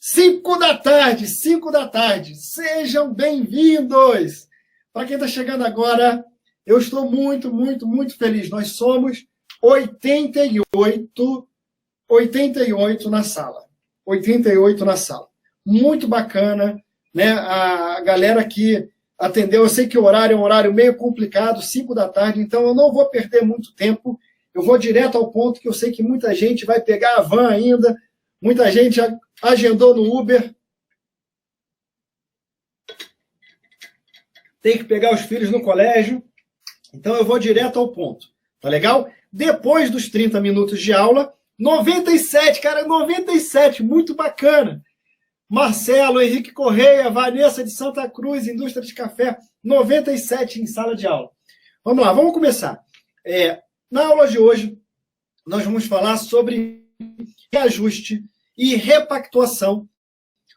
5 da tarde, 5 da tarde. Sejam bem-vindos! Para quem está chegando agora, eu estou muito, muito, muito feliz. Nós somos 88 na sala. 88 na sala. Muito bacana, né? A galera aqui atendeu. Eu sei que o horário é um horário meio complicado, 5 da tarde, então eu não vou perder muito tempo. Eu vou direto ao ponto, que eu sei que muita gente vai pegar a van ainda. Muita gente agendou no Uber. Tem que pegar os filhos no colégio. Então eu vou direto ao ponto. Tá legal? Depois dos 30 minutos de aula, 97, cara, 97, muito bacana. Marcelo, Henrique Correia, Vanessa de Santa Cruz, Indústria de Café, 97 em sala de aula. Vamos lá, vamos começar. Na aula de hoje, nós vamos falar sobre reajuste e repactuação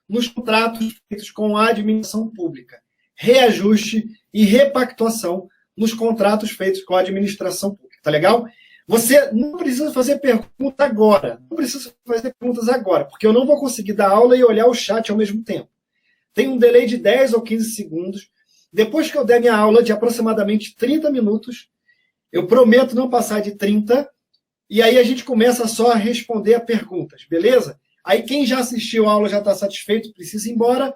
nos contratos feitos com a administração pública. Reajuste e repactuação nos contratos feitos com a administração pública. Tá legal? Você não precisa fazer pergunta agora. Não precisa fazer perguntas agora, porque eu não vou conseguir dar aula e olhar o chat ao mesmo tempo. Tem um delay de 10 ou 15 segundos. Depois que eu der minha aula de aproximadamente 30 minutos, eu prometo não passar de 30, e aí a gente começa só a responder a perguntas, beleza? Aí quem já assistiu a aula já está satisfeito, precisa ir embora,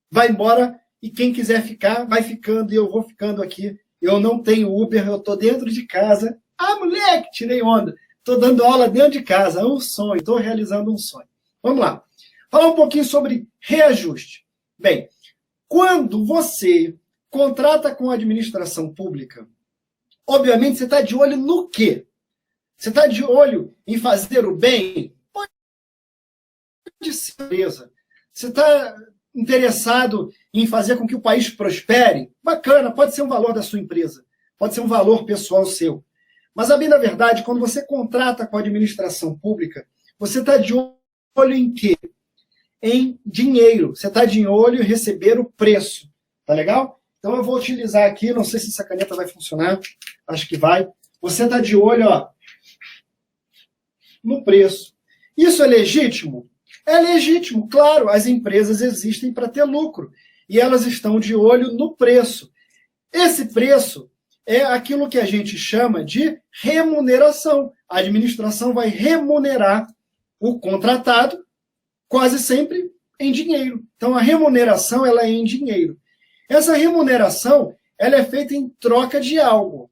vai embora, e quem quiser ficar, vai ficando, e eu vou ficando aqui. Eu não tenho Uber, eu estou dentro de casa. Ah, moleque, tirei onda. Estou dando aula dentro de casa, é um sonho, estou realizando um sonho. Vamos lá. Falar um pouquinho sobre reajuste. Bem, quando você contrata com a administração pública, obviamente você está de olho no quê? Você está de olho em fazer o bem? Pode ser empresa. Você está interessado em fazer com que o país prospere? Bacana, pode ser um valor da sua empresa. Pode ser um valor pessoal seu. Mas, a bem da verdade, quando você contrata com a administração pública, você está de olho em quê? Em dinheiro. Você está de olho em receber o preço. Tá legal? Então, eu vou utilizar aqui, não sei se essa caneta vai funcionar, acho que vai. Você está de olho, ó, no preço. Isso é legítimo? É legítimo, claro. As empresas existem para ter lucro. E elas estão de olho no preço. Esse preço é aquilo que a gente chama de remuneração. A administração vai remunerar o contratado quase sempre em dinheiro. Então, a remuneração ela é em dinheiro. Essa remuneração ela é feita em troca de algo.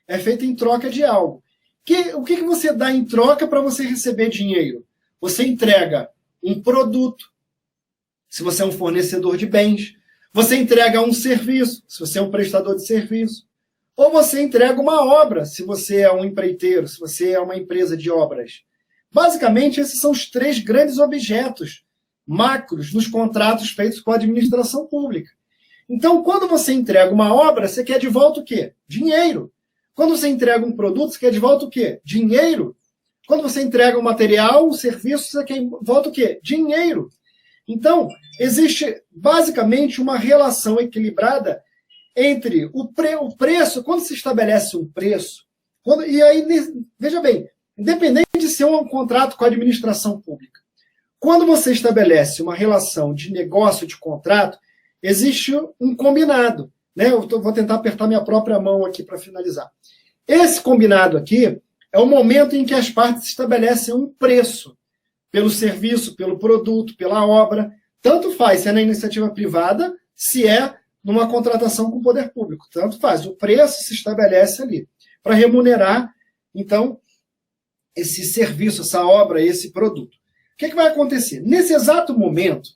É feita em troca de algo. O que você dá em troca para você receber dinheiro? Você entrega um produto, se você é um fornecedor de bens. Você entrega um serviço, se você é um prestador de serviço. Ou você entrega uma obra, se você é um empreiteiro, se você é uma empresa de obras. Basicamente, esses são os 3 grandes objetos macros nos contratos feitos com a administração pública. Então, quando você entrega uma obra, você quer de volta o quê? Dinheiro. Quando você entrega um produto, você quer de volta o quê? Dinheiro. Quando você entrega um material, um serviço, você quer de volta o quê? Dinheiro. Então, existe basicamente uma relação equilibrada entre o preço, quando se estabelece um preço, e aí, veja bem, independente de ser um contrato com a administração pública, quando você estabelece uma relação de negócio, de contrato, existe um combinado. Né? Vou tentar apertar minha própria mão aqui para finalizar. Esse combinado aqui é o momento em que as partes estabelecem um preço pelo serviço, pelo produto, pela obra. Tanto faz se é na iniciativa privada, se é numa contratação com o poder público. Tanto faz. O preço se estabelece ali para remunerar, então, esse serviço, essa obra, esse produto. O que vai acontecer? Nesse exato momento,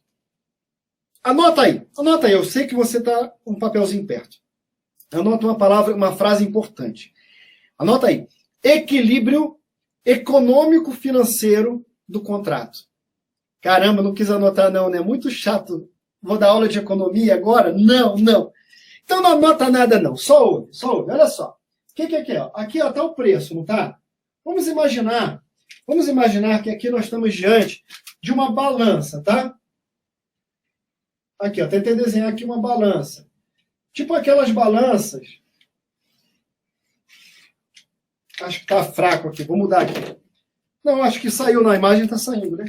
anota aí, eu sei que você está com um papelzinho perto. Anota uma frase importante. Anota aí. Equilíbrio econômico-financeiro do contrato. Caramba, não quis anotar não, né? Muito chato. Vou dar aula de economia agora? Não. Então não anota nada não, só ouve. Olha só. O que é aqui? Ó? Aqui está o preço, não está? Vamos imaginar que aqui nós estamos diante de uma balança, tá? Aqui, ó, tentei desenhar aqui uma balança. Tipo aquelas balanças. Acho que está fraco aqui, vou mudar aqui. Não, acho que saiu na imagem, está saindo, né?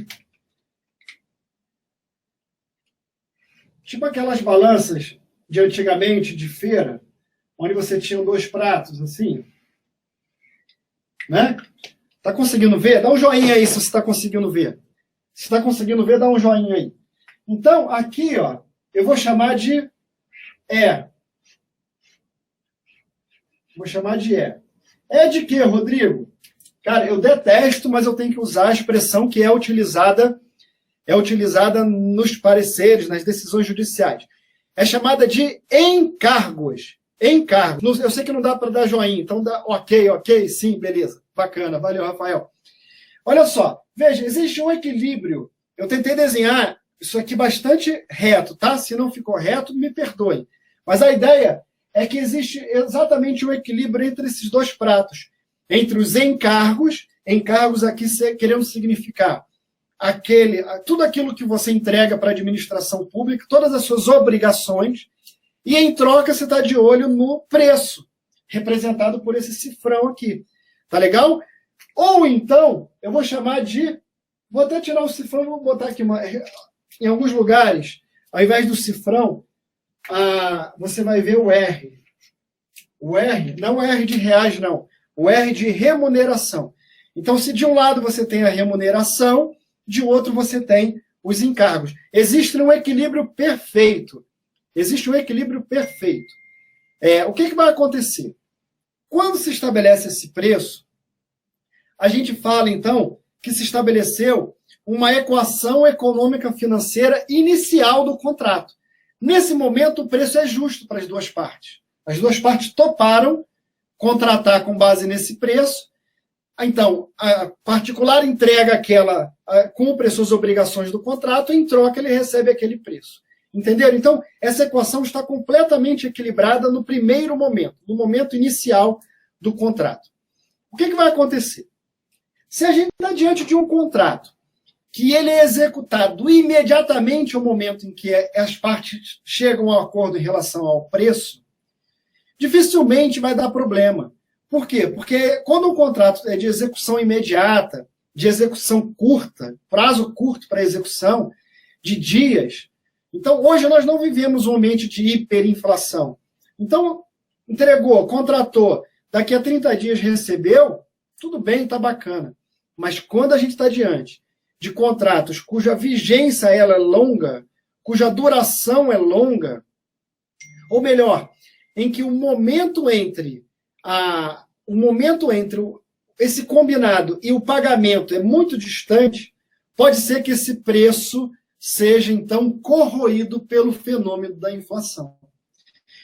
Tipo aquelas balanças de antigamente, de feira, onde você tinha dois pratos, assim. Né? Tá conseguindo ver? Dá um joinha aí se você está conseguindo ver. Se está conseguindo ver, dá um joinha aí. Então, aqui, ó, eu vou chamar de E. Vou chamar de E. É de quê, Rodrigo? Cara, eu detesto, mas eu tenho que usar a expressão que é utilizada nos pareceres, nas decisões judiciais. É chamada de encargos. Encargos. Eu sei que não dá para dar joinha, então dá ok, sim, beleza. Bacana, valeu, Rafael. Olha só, veja, existe um equilíbrio. Eu tentei desenhar isso aqui bastante reto, tá? Se não ficou reto, me perdoe. Mas a ideia é que existe exatamente um equilíbrio entre esses dois pratos. Entre os encargos aqui querendo significar tudo aquilo que você entrega para a administração pública, todas as suas obrigações, e em troca você está de olho no preço, representado por esse cifrão aqui. Tá legal? Ou então, eu vou chamar de... Vou até tirar o cifrão, vou botar aqui em alguns lugares, ao invés do cifrão, você vai ver o R. O R, não o R de reais, não. O R de remuneração. Então, se de um lado você tem a remuneração, de outro você tem os encargos. Existe um equilíbrio perfeito. Existe um equilíbrio perfeito. O que vai acontecer? Quando se estabelece esse preço, a gente fala, então, que se estabeleceu uma equação econômica financeira inicial do contrato. Nesse momento, o preço é justo para as duas partes. As duas partes toparam contratar com base nesse preço. Então, a particular entrega cumpre as suas obrigações do contrato, e em troca ele recebe aquele preço. Entenderam? Então, essa equação está completamente equilibrada no primeiro momento, no momento inicial do contrato. O que vai acontecer? Se a gente está diante de um contrato que ele é executado imediatamente ao momento em que as partes chegam a um acordo em relação ao preço, dificilmente vai dar problema. Por quê? Porque quando um contrato é de execução imediata, de execução curta, prazo curto para execução, de dias, então hoje nós não vivemos um ambiente de hiperinflação. Então, entregou, contratou, daqui a 30 dias recebeu, tudo bem, está bacana. Mas quando a gente está diante de contratos cuja vigência ela é longa, cuja duração é longa, ou melhor, em que o momento entre esse combinado e o pagamento é muito distante, pode ser que esse preço seja, então, corroído pelo fenômeno da inflação.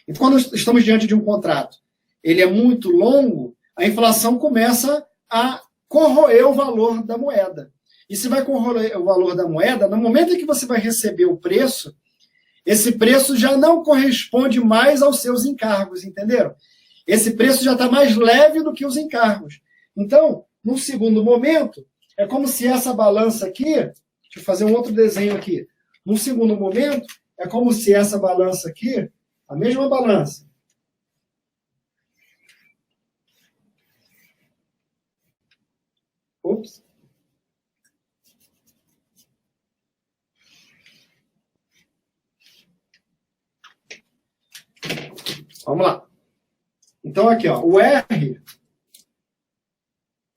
Então, quando estamos diante de um contrato, ele é muito longo, a inflação começa a corroer o valor da moeda. E se vai corroer o valor da moeda, no momento em que você vai receber o preço, esse preço já não corresponde mais aos seus encargos, entenderam? Esse preço já está mais leve do que os encargos. Então, no segundo momento, é como se essa balança aqui, deixa eu fazer um outro desenho aqui. No segundo momento, é como se essa balança aqui, a mesma balança, ops, vamos lá. Então, aqui, ó, o R,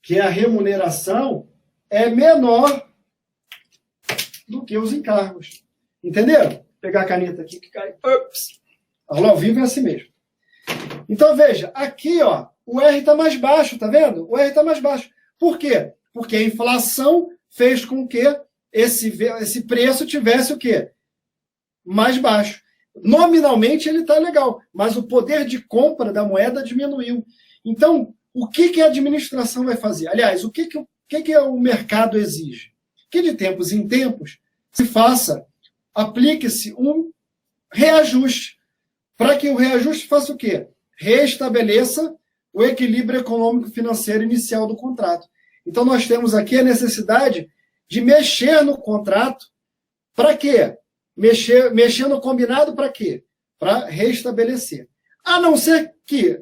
que é a remuneração, é menor do que os encargos. Entenderam? Vou pegar a caneta aqui que cai. Ups. Aula ao vivo é assim mesmo. Então, veja, aqui, ó, o R está mais baixo, tá vendo? O R está mais baixo. Por quê? Porque a inflação fez com que esse preço tivesse o quê? Mais baixo. Nominalmente ele está legal, mas o poder de compra da moeda diminuiu. Então, o que a administração vai fazer? Aliás, o que o mercado exige? Que de tempos em tempos se aplique-se um reajuste, para que o reajuste faça o quê? Restabeleça o equilíbrio econômico-financeiro inicial do contrato. Então, nós temos aqui a necessidade de mexer no contrato. Para quê? Mexer no combinado para quê? Para restabelecer. A não ser que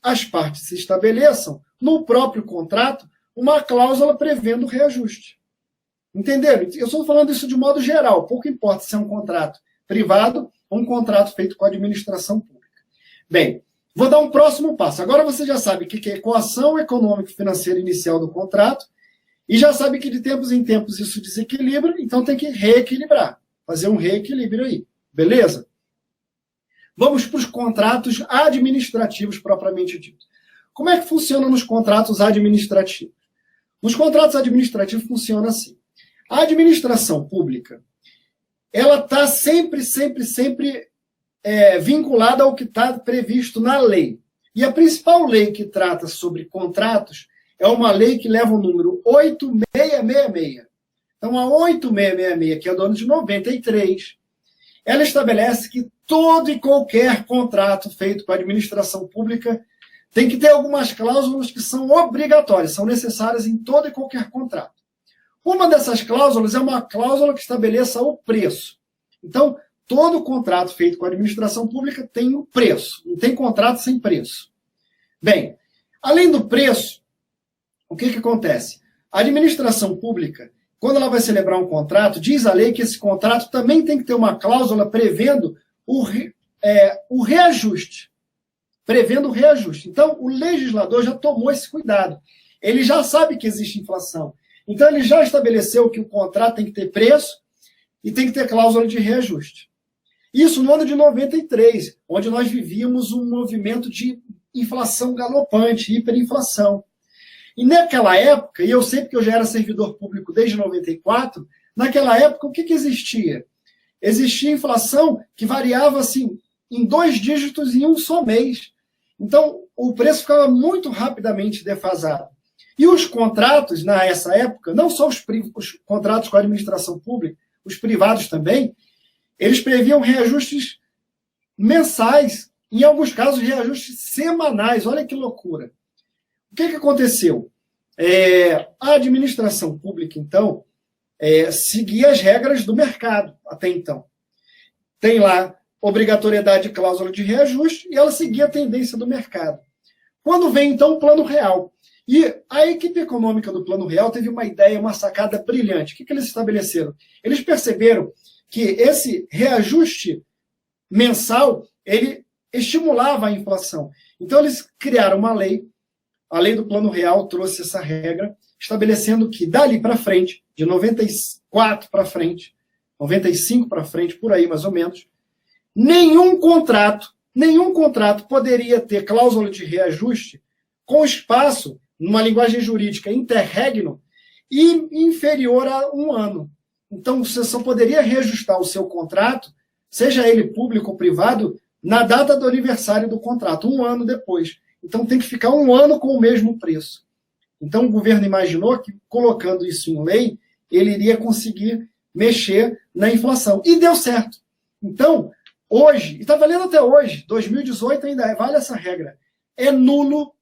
as partes se estabeleçam no próprio contrato uma cláusula prevendo reajuste. Entenderam? Eu estou falando isso de modo geral. Pouco importa se é um contrato privado ou um contrato feito com a administração pública. Bem, vou dar um próximo passo. Agora você já sabe o que é equação econômico-financeira inicial do contrato e já sabe que de tempos em tempos isso desequilibra, então tem que reequilibrar, fazer um reequilíbrio aí. Beleza? Vamos para os contratos administrativos propriamente dito. Como é que funciona nos contratos administrativos? Nos contratos administrativos funciona assim. A administração pública, ela está sempre vinculada ao que está previsto na lei. E a principal lei que trata sobre contratos é uma lei que leva o número 8666. Então, a 8666, que é do ano de 93, ela estabelece que todo e qualquer contrato feito com a administração pública tem que ter algumas cláusulas que são obrigatórias, são necessárias em todo e qualquer contrato. Uma dessas cláusulas é uma cláusula que estabeleça o preço. Então, todo contrato feito com a administração pública tem um preço. Não tem contrato sem preço. Bem, além do preço, o que acontece? A administração pública, quando ela vai celebrar um contrato, diz a lei que esse contrato também tem que ter uma cláusula prevendo o reajuste. Prevendo o reajuste. Então, o legislador já tomou esse cuidado. Ele já sabe que existe inflação. Então, ele já estabeleceu que o contrato tem que ter preço e tem que ter cláusula de reajuste. Isso no ano de 93, onde nós vivíamos um movimento de inflação galopante, hiperinflação. E naquela época, e eu sei porque eu já era servidor público desde 94, naquela época, o que existia? Existia inflação que variava assim, em 2 dígitos em um só mês. Então, o preço ficava muito rapidamente defasado. E os contratos, nessa época, não só os contratos com a administração pública, os privados também, eles previam reajustes mensais, em alguns casos, reajustes semanais. Olha que loucura. O que aconteceu? A administração pública, então, seguia as regras do mercado até então. Tem lá obrigatoriedade de cláusula de reajuste e ela seguia a tendência do mercado. Quando vem, então, o Plano Real. E a equipe econômica do Plano Real teve uma ideia, uma sacada brilhante. O que eles estabeleceram? Eles perceberam que esse reajuste mensal, ele estimulava a inflação. Então, eles criaram uma lei, a lei do Plano Real trouxe essa regra, estabelecendo que dali para frente, de 94 para frente, 95 para frente, por aí mais ou menos, nenhum contrato poderia ter cláusula de reajuste com espaço, numa linguagem jurídica, interregno, e inferior a 1 ano. Então, você só poderia reajustar o seu contrato, seja ele público ou privado, na data do aniversário do contrato, 1 ano depois. Então, tem que ficar 1 ano com o mesmo preço. Então, o governo imaginou que, colocando isso em lei, ele iria conseguir mexer na inflação. E deu certo. Então, hoje, e está valendo até hoje, 2018 ainda vale essa regra, é nulo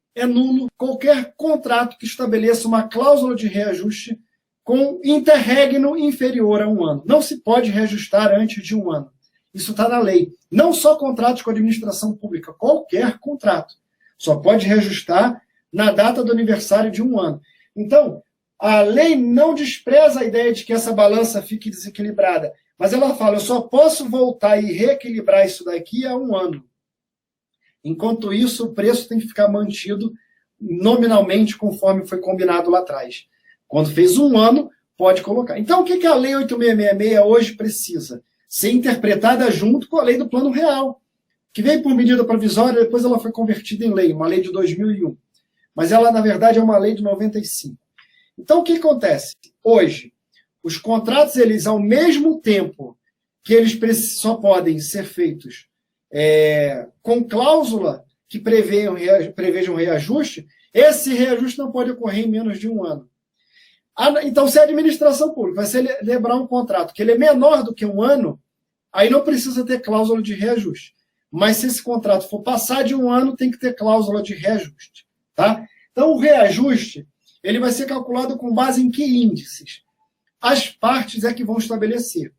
qualquer contrato que estabeleça uma cláusula de reajuste com interregno inferior a 1 ano. Não se pode reajustar antes de 1 ano. Isso está na lei. Não só contratos com a administração pública, qualquer contrato. Só pode reajustar na data do aniversário de 1 ano. Então, a lei não despreza a ideia de que essa balança fique desequilibrada, mas ela fala, eu só posso voltar e reequilibrar isso daqui a 1 ano. Enquanto isso, o preço tem que ficar mantido nominalmente conforme foi combinado lá atrás. Quando fez 1 ano, pode colocar. Então, o que a Lei 8666 hoje precisa? Ser interpretada junto com a Lei do Plano Real, que veio por medida provisória, depois ela foi convertida em lei, uma lei de 2001. Mas ela, na verdade, é uma lei de 95. Então, o que acontece? Hoje, os contratos, eles, ao mesmo tempo que eles só podem ser feitos com cláusula que prevejam reajuste, esse reajuste não pode ocorrer em menos de 1 ano. Então, se a administração pública vai celebrar um contrato que ele é menor do que 1 ano, aí não precisa ter cláusula de reajuste. Mas se esse contrato for passar de 1 ano, tem que ter cláusula de reajuste. Tá? Então, o reajuste ele vai ser calculado com base em que índices? As partes é que vão estabelecer.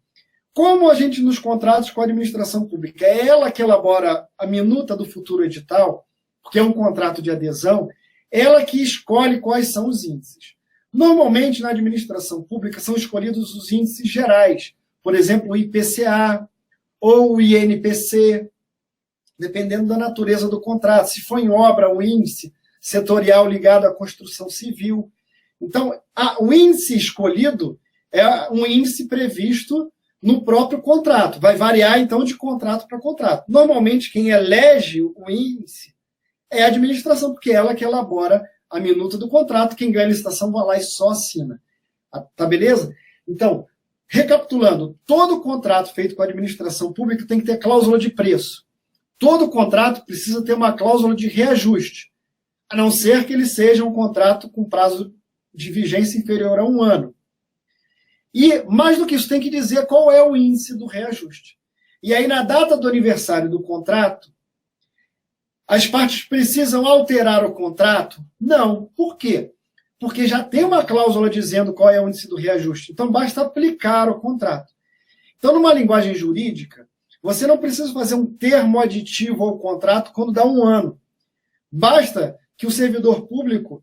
Como a gente, nos contratos com a administração pública, é ela que elabora a minuta do futuro edital, porque é um contrato de adesão, ela que escolhe quais são os índices. Normalmente, na administração pública, são escolhidos os índices gerais, por exemplo, o IPCA, ou o INPC, dependendo da natureza do contrato. Se for em obra, o índice setorial ligado à construção civil. Então, o índice escolhido é um índice previsto no próprio contrato. Vai variar, então, de contrato para contrato. Normalmente, quem elege o índice é a administração, porque é ela que elabora a minuta do contrato. Quem ganha a licitação vai lá e só assina. Tá beleza? Então, recapitulando, todo contrato feito com a administração pública tem que ter cláusula de preço. Todo contrato precisa ter uma cláusula de reajuste, a não ser que ele seja um contrato com prazo de vigência inferior a 1 ano. E, mais do que isso, tem que dizer qual é o índice do reajuste. E aí, na data do aniversário do contrato, as partes precisam alterar o contrato? Não. Por quê? Porque já tem uma cláusula dizendo qual é o índice do reajuste. Então, basta aplicar o contrato. Então, numa linguagem jurídica, você não precisa fazer um termo aditivo ao contrato quando dá 1 ano. Basta que o servidor público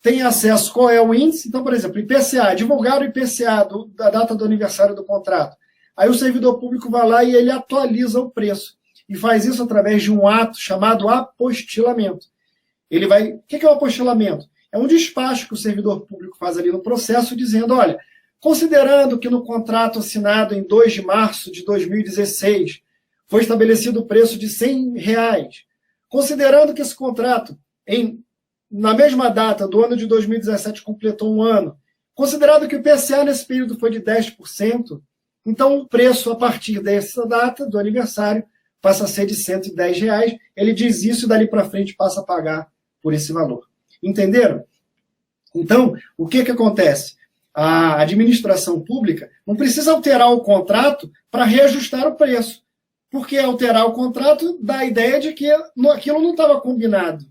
tenha acesso qual é o índice. Então, por exemplo, IPCA, divulgar o IPCA da data do aniversário do contrato. Aí o servidor público vai lá e ele atualiza o preço. E faz isso através de um ato chamado apostilamento. Ele vai... O que é o apostilamento? É um despacho que o servidor público faz ali no processo dizendo, olha, considerando que no contrato assinado em 2 de março de 2016 foi estabelecido o preço de R$100, considerando que esse contrato, na mesma data do ano de 2017, completou 1 ano, considerado que o IPCA nesse período foi de 10%, então o preço a partir dessa data do aniversário passa a ser de R$110. Ele diz isso e dali para frente passa a pagar por esse valor. Entenderam? Então, o que acontece? A administração pública não precisa alterar o contrato para reajustar o preço, porque alterar o contrato dá a ideia de que aquilo não estava combinado.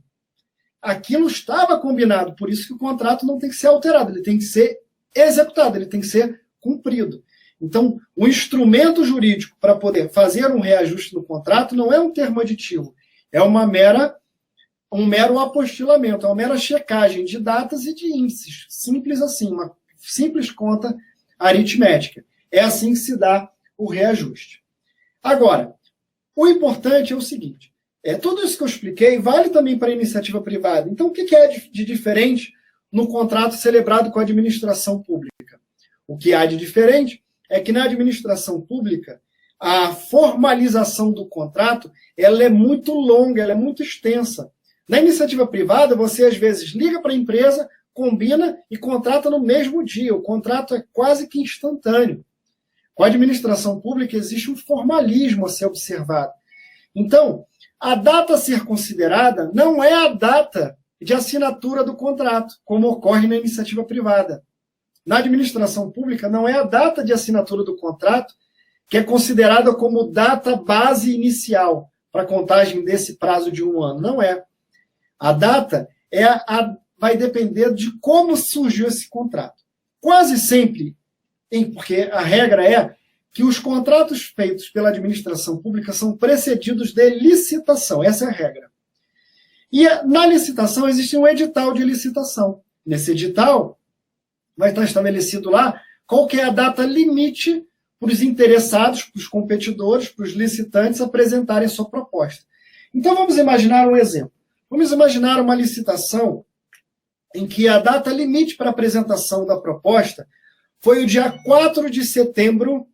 Aquilo estava combinado, por isso que o contrato não tem que ser alterado, ele tem que ser executado, ele tem que ser cumprido. Então, o instrumento jurídico para poder fazer um reajuste no contrato não é um termo aditivo, é um mero apostilamento, é uma mera checagem de datas e de índices. Simples assim, uma simples conta aritmética. É assim que se dá o reajuste. Agora, o importante é o seguinte, tudo isso que eu expliquei vale também para a iniciativa privada. Então, o que é de diferente no contrato celebrado com a administração pública? O que há de diferente é que na administração pública, a formalização do contrato ela é muito longa, ela é muito extensa. Na iniciativa privada, você às vezes liga para a empresa, combina e contrata no mesmo dia. O contrato é quase que instantâneo. Com a administração pública existe um formalismo a ser observado. Então, a data a ser considerada não é a data de assinatura do contrato, como ocorre na iniciativa privada. Na administração pública, não é a data de assinatura do contrato que é considerada como data base inicial para a contagem desse prazo de 1 ano. Não é. A data vai depender de como surgiu esse contrato. Quase sempre, porque a regra é que os contratos feitos pela administração pública são precedidos de licitação. Essa é a regra. E na licitação existe um edital de licitação. Nesse edital vai estar estabelecido lá qual que é a data limite para os interessados, para os competidores, para os licitantes apresentarem sua proposta. Então vamos imaginar um exemplo. Vamos imaginar uma licitação em que a data limite para a apresentação da proposta foi o dia 4 de setembro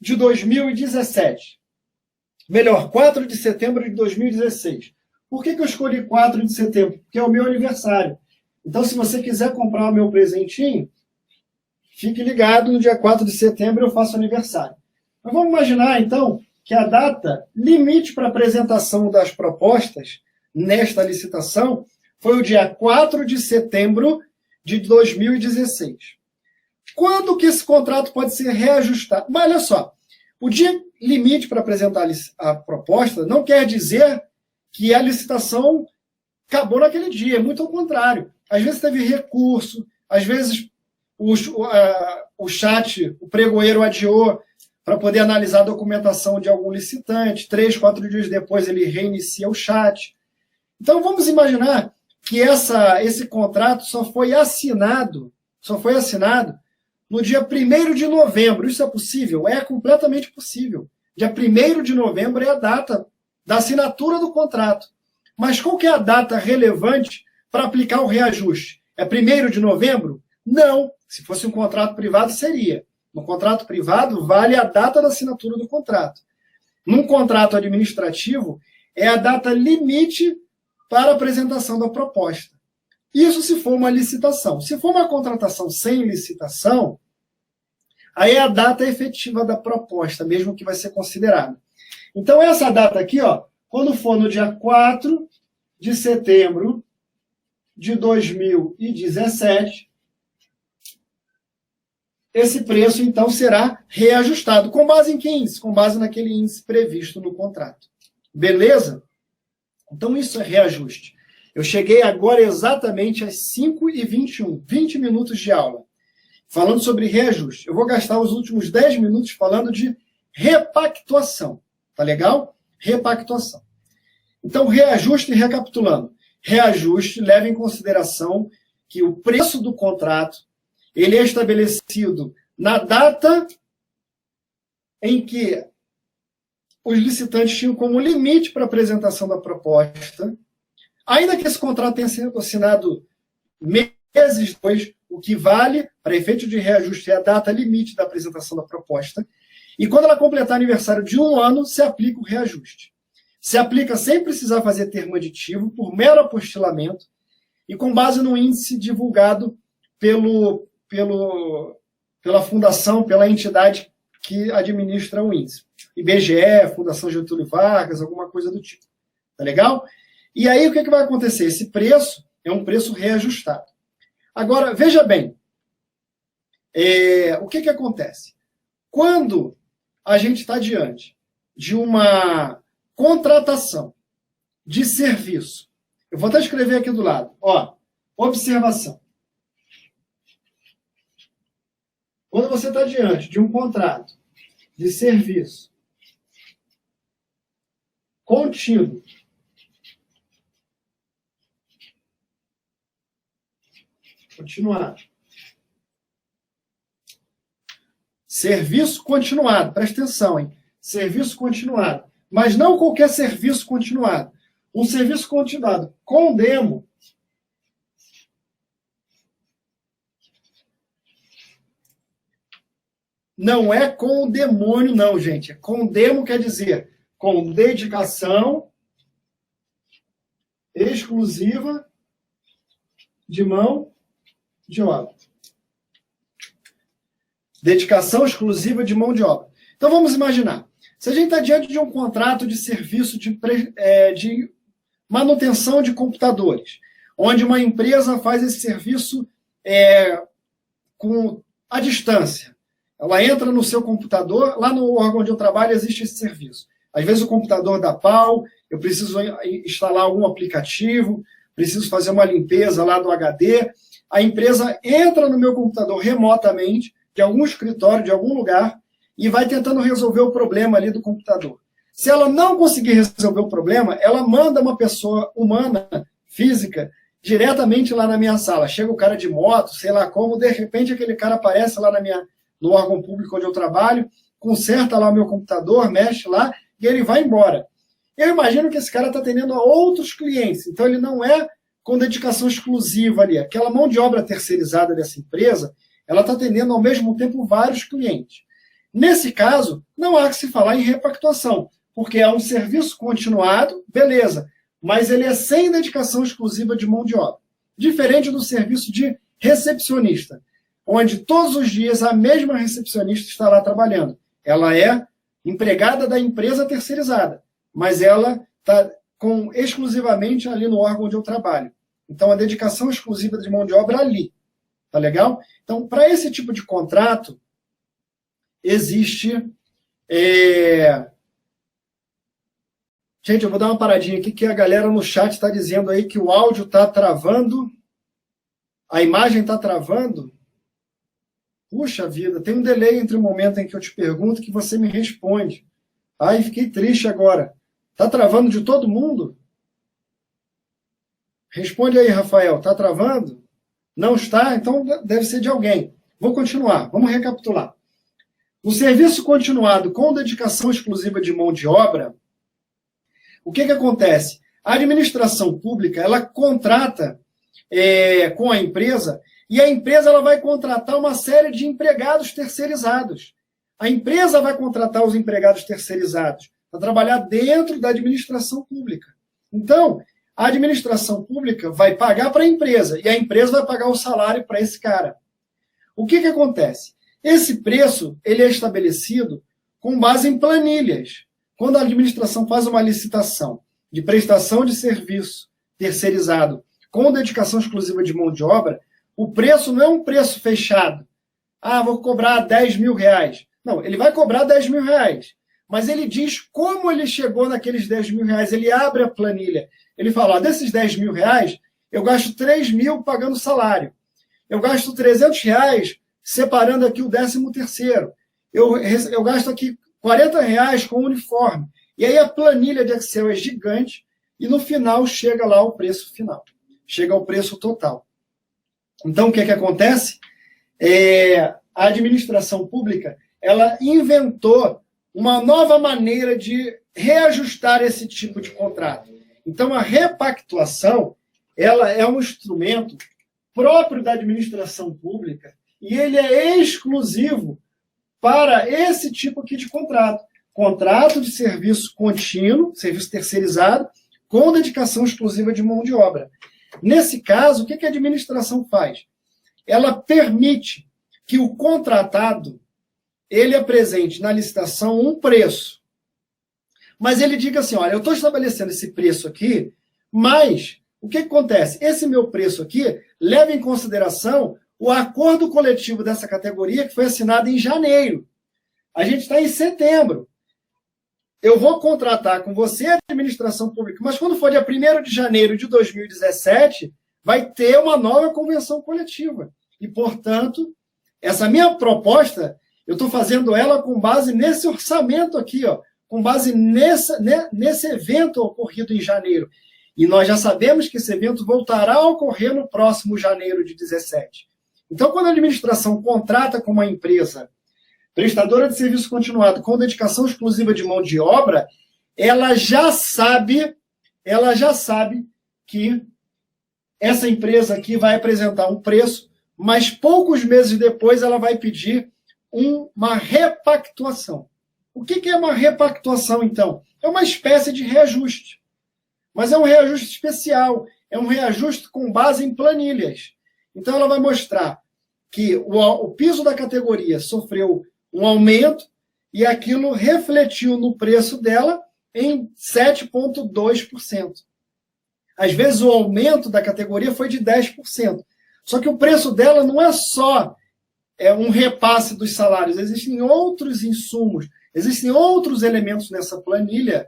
de 2017. Melhor, 4 de setembro de 2016. Por que eu escolhi 4 de setembro? Porque é o meu aniversário. Então, se você quiser comprar o meu presentinho, fique ligado, no dia 4 de setembro eu faço aniversário. Mas vamos imaginar, então, que a data limite para a apresentação das propostas nesta licitação foi o dia 4 de setembro de 2016. Quando que esse contrato pode ser reajustado? Mas olha só, o dia limite para apresentar a proposta não quer dizer que a licitação acabou naquele dia, muito ao contrário. Às vezes teve recurso, às vezes o chat, o pregoeiro adiou para poder analisar a documentação de algum licitante, 3, 4 dias depois ele reinicia o chat. Então vamos imaginar que esse contrato só foi assinado no dia 1º de novembro. Isso é possível? É completamente possível. Dia 1º de novembro é a data da assinatura do contrato. Mas qual que é a data relevante para aplicar o reajuste? É 1º de novembro? Não. Se fosse um contrato privado, seria. No contrato privado, vale a data da assinatura do contrato. Num contrato administrativo, é a data limite para a apresentação da proposta. Isso se for uma licitação. Se for uma contratação sem licitação, aí é a data efetiva da proposta, mesmo que vai ser considerada. Então, essa data aqui, ó, quando for no dia 4 de setembro de 2017, esse preço, então, será reajustado. Com base em que índice? Com base naquele índice previsto no contrato. Beleza? Então, isso é reajuste. Eu cheguei agora exatamente às 5h21, 20 minutos de aula, falando sobre reajuste. Eu vou gastar os últimos 10 minutos falando de repactuação. Tá legal? Repactuação. Então, reajuste, recapitulando. Reajuste leva em consideração que o preço do contrato ele é estabelecido na data em que os licitantes tinham como limite para a apresentação da proposta, ainda que esse contrato tenha sido assinado meses depois, o que vale para efeito de reajuste é a data limite da apresentação da proposta, e quando ela completar aniversário de 1 ano, se aplica o reajuste. Se aplica sem precisar fazer termo aditivo, por mero apostilamento, e com base no índice divulgado pela fundação, pela entidade que administra o índice. IBGE, Fundação Getúlio Vargas, alguma coisa do tipo. Tá legal? E aí, o que vai acontecer? Esse preço é um preço reajustado. Agora, veja bem, o que acontece? Quando a gente está diante de uma contratação de serviço, eu vou até escrever aqui do lado, ó, observação. Quando você está diante de um contrato de serviço contínuo, continuado. Serviço continuado, presta atenção, hein? Serviço continuado. Mas não qualquer serviço continuado. Um serviço continuado com demo não é com o demônio, não, gente. Com demo quer dizer com dedicação exclusiva de mão de obra. Dedicação exclusiva de mão de obra. Então vamos imaginar. Se a gente está diante de um contrato de serviço de manutenção de computadores, onde uma empresa faz esse serviço à distância. Ela entra no seu computador, lá no órgão onde eu trabalho existe esse serviço. Às vezes o computador dá pau, eu preciso instalar algum aplicativo, preciso fazer uma limpeza lá do HD. A empresa entra no meu computador remotamente, de algum escritório, de algum lugar, e vai tentando resolver o problema ali do computador. Se ela não conseguir resolver o problema, ela manda uma pessoa humana, física, diretamente lá na minha sala. Chega o cara de moto, sei lá como, de repente aquele cara aparece lá no órgão público onde eu trabalho, conserta lá o meu computador, mexe lá, e ele vai embora. Eu imagino que esse cara está atendendo a outros clientes, então ele não é com dedicação exclusiva ali. Aquela mão de obra terceirizada dessa empresa, ela está atendendo ao mesmo tempo vários clientes. Nesse caso, não há que se falar em repactuação, porque é um serviço continuado, beleza, mas ele é sem dedicação exclusiva de mão de obra. Diferente do serviço de recepcionista, onde todos os dias a mesma recepcionista está lá trabalhando. Ela é empregada da empresa terceirizada, mas ela está exclusivamente ali no órgão onde eu trabalho. Então, a dedicação exclusiva de mão de obra é ali. Tá legal? Então, para esse tipo de contrato, existe... Gente, eu vou dar uma paradinha aqui, que a galera no chat está dizendo aí que o áudio está travando, a imagem está travando. Puxa vida, tem um delay entre o momento em que eu te pergunto que você me responde. Ai, fiquei triste agora. Está travando de todo mundo? Responde aí, Rafael. Está travando? Não está? Então deve ser de alguém. Vou continuar. Vamos recapitular. No serviço continuado com dedicação exclusiva de mão de obra, o que acontece? A administração pública, ela contrata com a empresa, e a empresa ela vai contratar uma série de empregados terceirizados. A empresa vai contratar os empregados terceirizados para trabalhar dentro da administração pública. Então, a administração pública vai pagar para a empresa, e a empresa vai pagar o salário para esse cara. O que acontece? Esse preço ele é estabelecido com base em planilhas. Quando a administração faz uma licitação de prestação de serviço terceirizado com dedicação exclusiva de mão de obra, o preço não é um preço fechado. Ah, vou cobrar 10 mil reais. Não, ele vai cobrar 10 mil reais. Mas ele diz como ele chegou naqueles 10 mil reais. Ele abre a planilha. Ele fala, desses 10 mil reais, eu gasto 3 mil pagando salário. Eu gasto 300 reais separando aqui o 13º. Eu gasto aqui 40 reais com uniforme. E aí a planilha de Excel é gigante e no final chega lá o preço final. Chega ao preço total. Então, o que acontece? A administração pública ela inventou uma nova maneira de reajustar esse tipo de contrato. Então, a repactuação ela é um instrumento próprio da administração pública e ele é exclusivo para esse tipo aqui de contrato. Contrato de serviço contínuo, serviço terceirizado, com dedicação exclusiva de mão de obra. Nesse caso, o que a administração faz? Ela permite que o contratado ele apresente na licitação um preço. Mas ele diga assim, olha, eu estou estabelecendo esse preço aqui, mas o que acontece? Esse meu preço aqui leva em consideração o acordo coletivo dessa categoria que foi assinado em janeiro. A gente está em setembro. Eu vou contratar com você a administração pública, mas quando for dia 1º de janeiro de 2017, vai ter uma nova convenção coletiva. E, portanto, essa minha proposta, eu estou fazendo ela com base nesse orçamento aqui, ó, com base nesse evento ocorrido em janeiro. E nós já sabemos que esse evento voltará a ocorrer no próximo janeiro de 17. Então, quando a administração contrata com uma empresa prestadora de serviço continuado com dedicação exclusiva de mão de obra, ela já sabe que essa empresa aqui vai apresentar um preço, mas poucos meses depois ela vai pedir uma repactuação. O que é uma repactuação, então? É uma espécie de reajuste. Mas é um reajuste especial, é um reajuste com base em planilhas. Então ela vai mostrar que o piso da categoria sofreu um aumento e aquilo refletiu no preço dela em 7,2%. Às vezes o aumento da categoria foi de 10%. Só que o preço dela não é só um repasse dos salários, existem outros insumos, existem outros elementos nessa planilha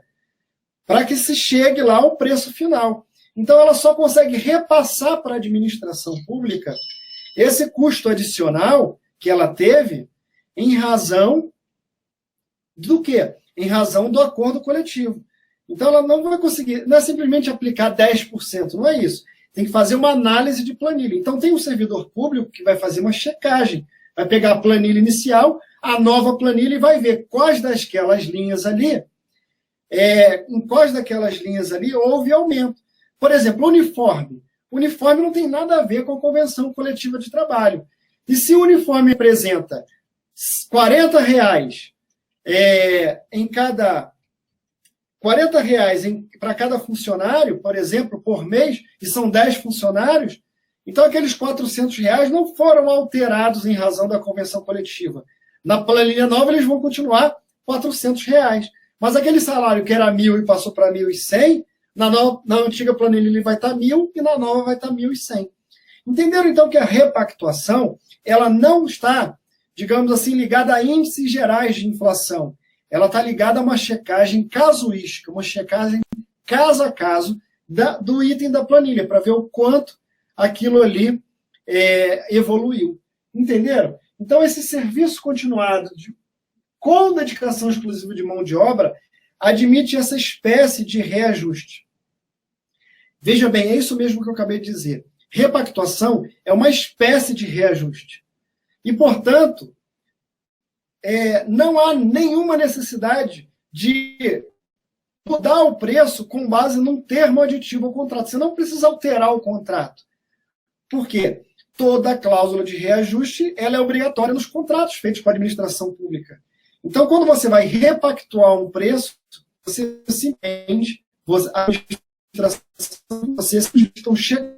para que se chegue lá ao preço final. Então ela só consegue repassar para a administração pública esse custo adicional que ela teve em razão do quê? Em razão do acordo coletivo. Então, ela não vai conseguir, não é simplesmente aplicar 10%, não é isso. Tem que fazer uma análise de planilha. Então, tem um servidor público que vai fazer uma checagem, vai pegar a planilha inicial, a nova planilha e vai ver quais daquelas linhas ali, em quais daquelas linhas ali houve aumento. Por exemplo, uniforme. O uniforme não tem nada a ver com a convenção coletiva de trabalho. E se o uniforme apresenta R$40 para cada funcionário, por exemplo, por mês, e são 10 funcionários, então aqueles R$400 não foram alterados em razão da convenção coletiva. Na planilha nova, eles vão continuar R$400. Mas aquele salário que era 1.000 e passou para 1.100, na antiga planilha ele vai estar 1.000 e na nova vai estar 1.100. Entenderam, então, que a repactuação ela não está, digamos assim, ligada a índices gerais de inflação. Ela está ligada a uma checagem casuística, uma checagem caso a caso do item da planilha, para ver o quanto aquilo ali evoluiu. Entenderam? Então, esse serviço continuado com dedicação exclusiva de mão de obra admite essa espécie de reajuste. Veja bem, é isso mesmo que eu acabei de dizer. Repactuação é uma espécie de reajuste. E, portanto, não há nenhuma necessidade de mudar o preço com base num termo aditivo ao contrato. Você não precisa alterar o contrato. Por quê? Toda cláusula de reajuste ela é obrigatória nos contratos feitos com a administração pública. Então, quando você vai repactuar um preço, você se entende, a administração, vocês estão chegando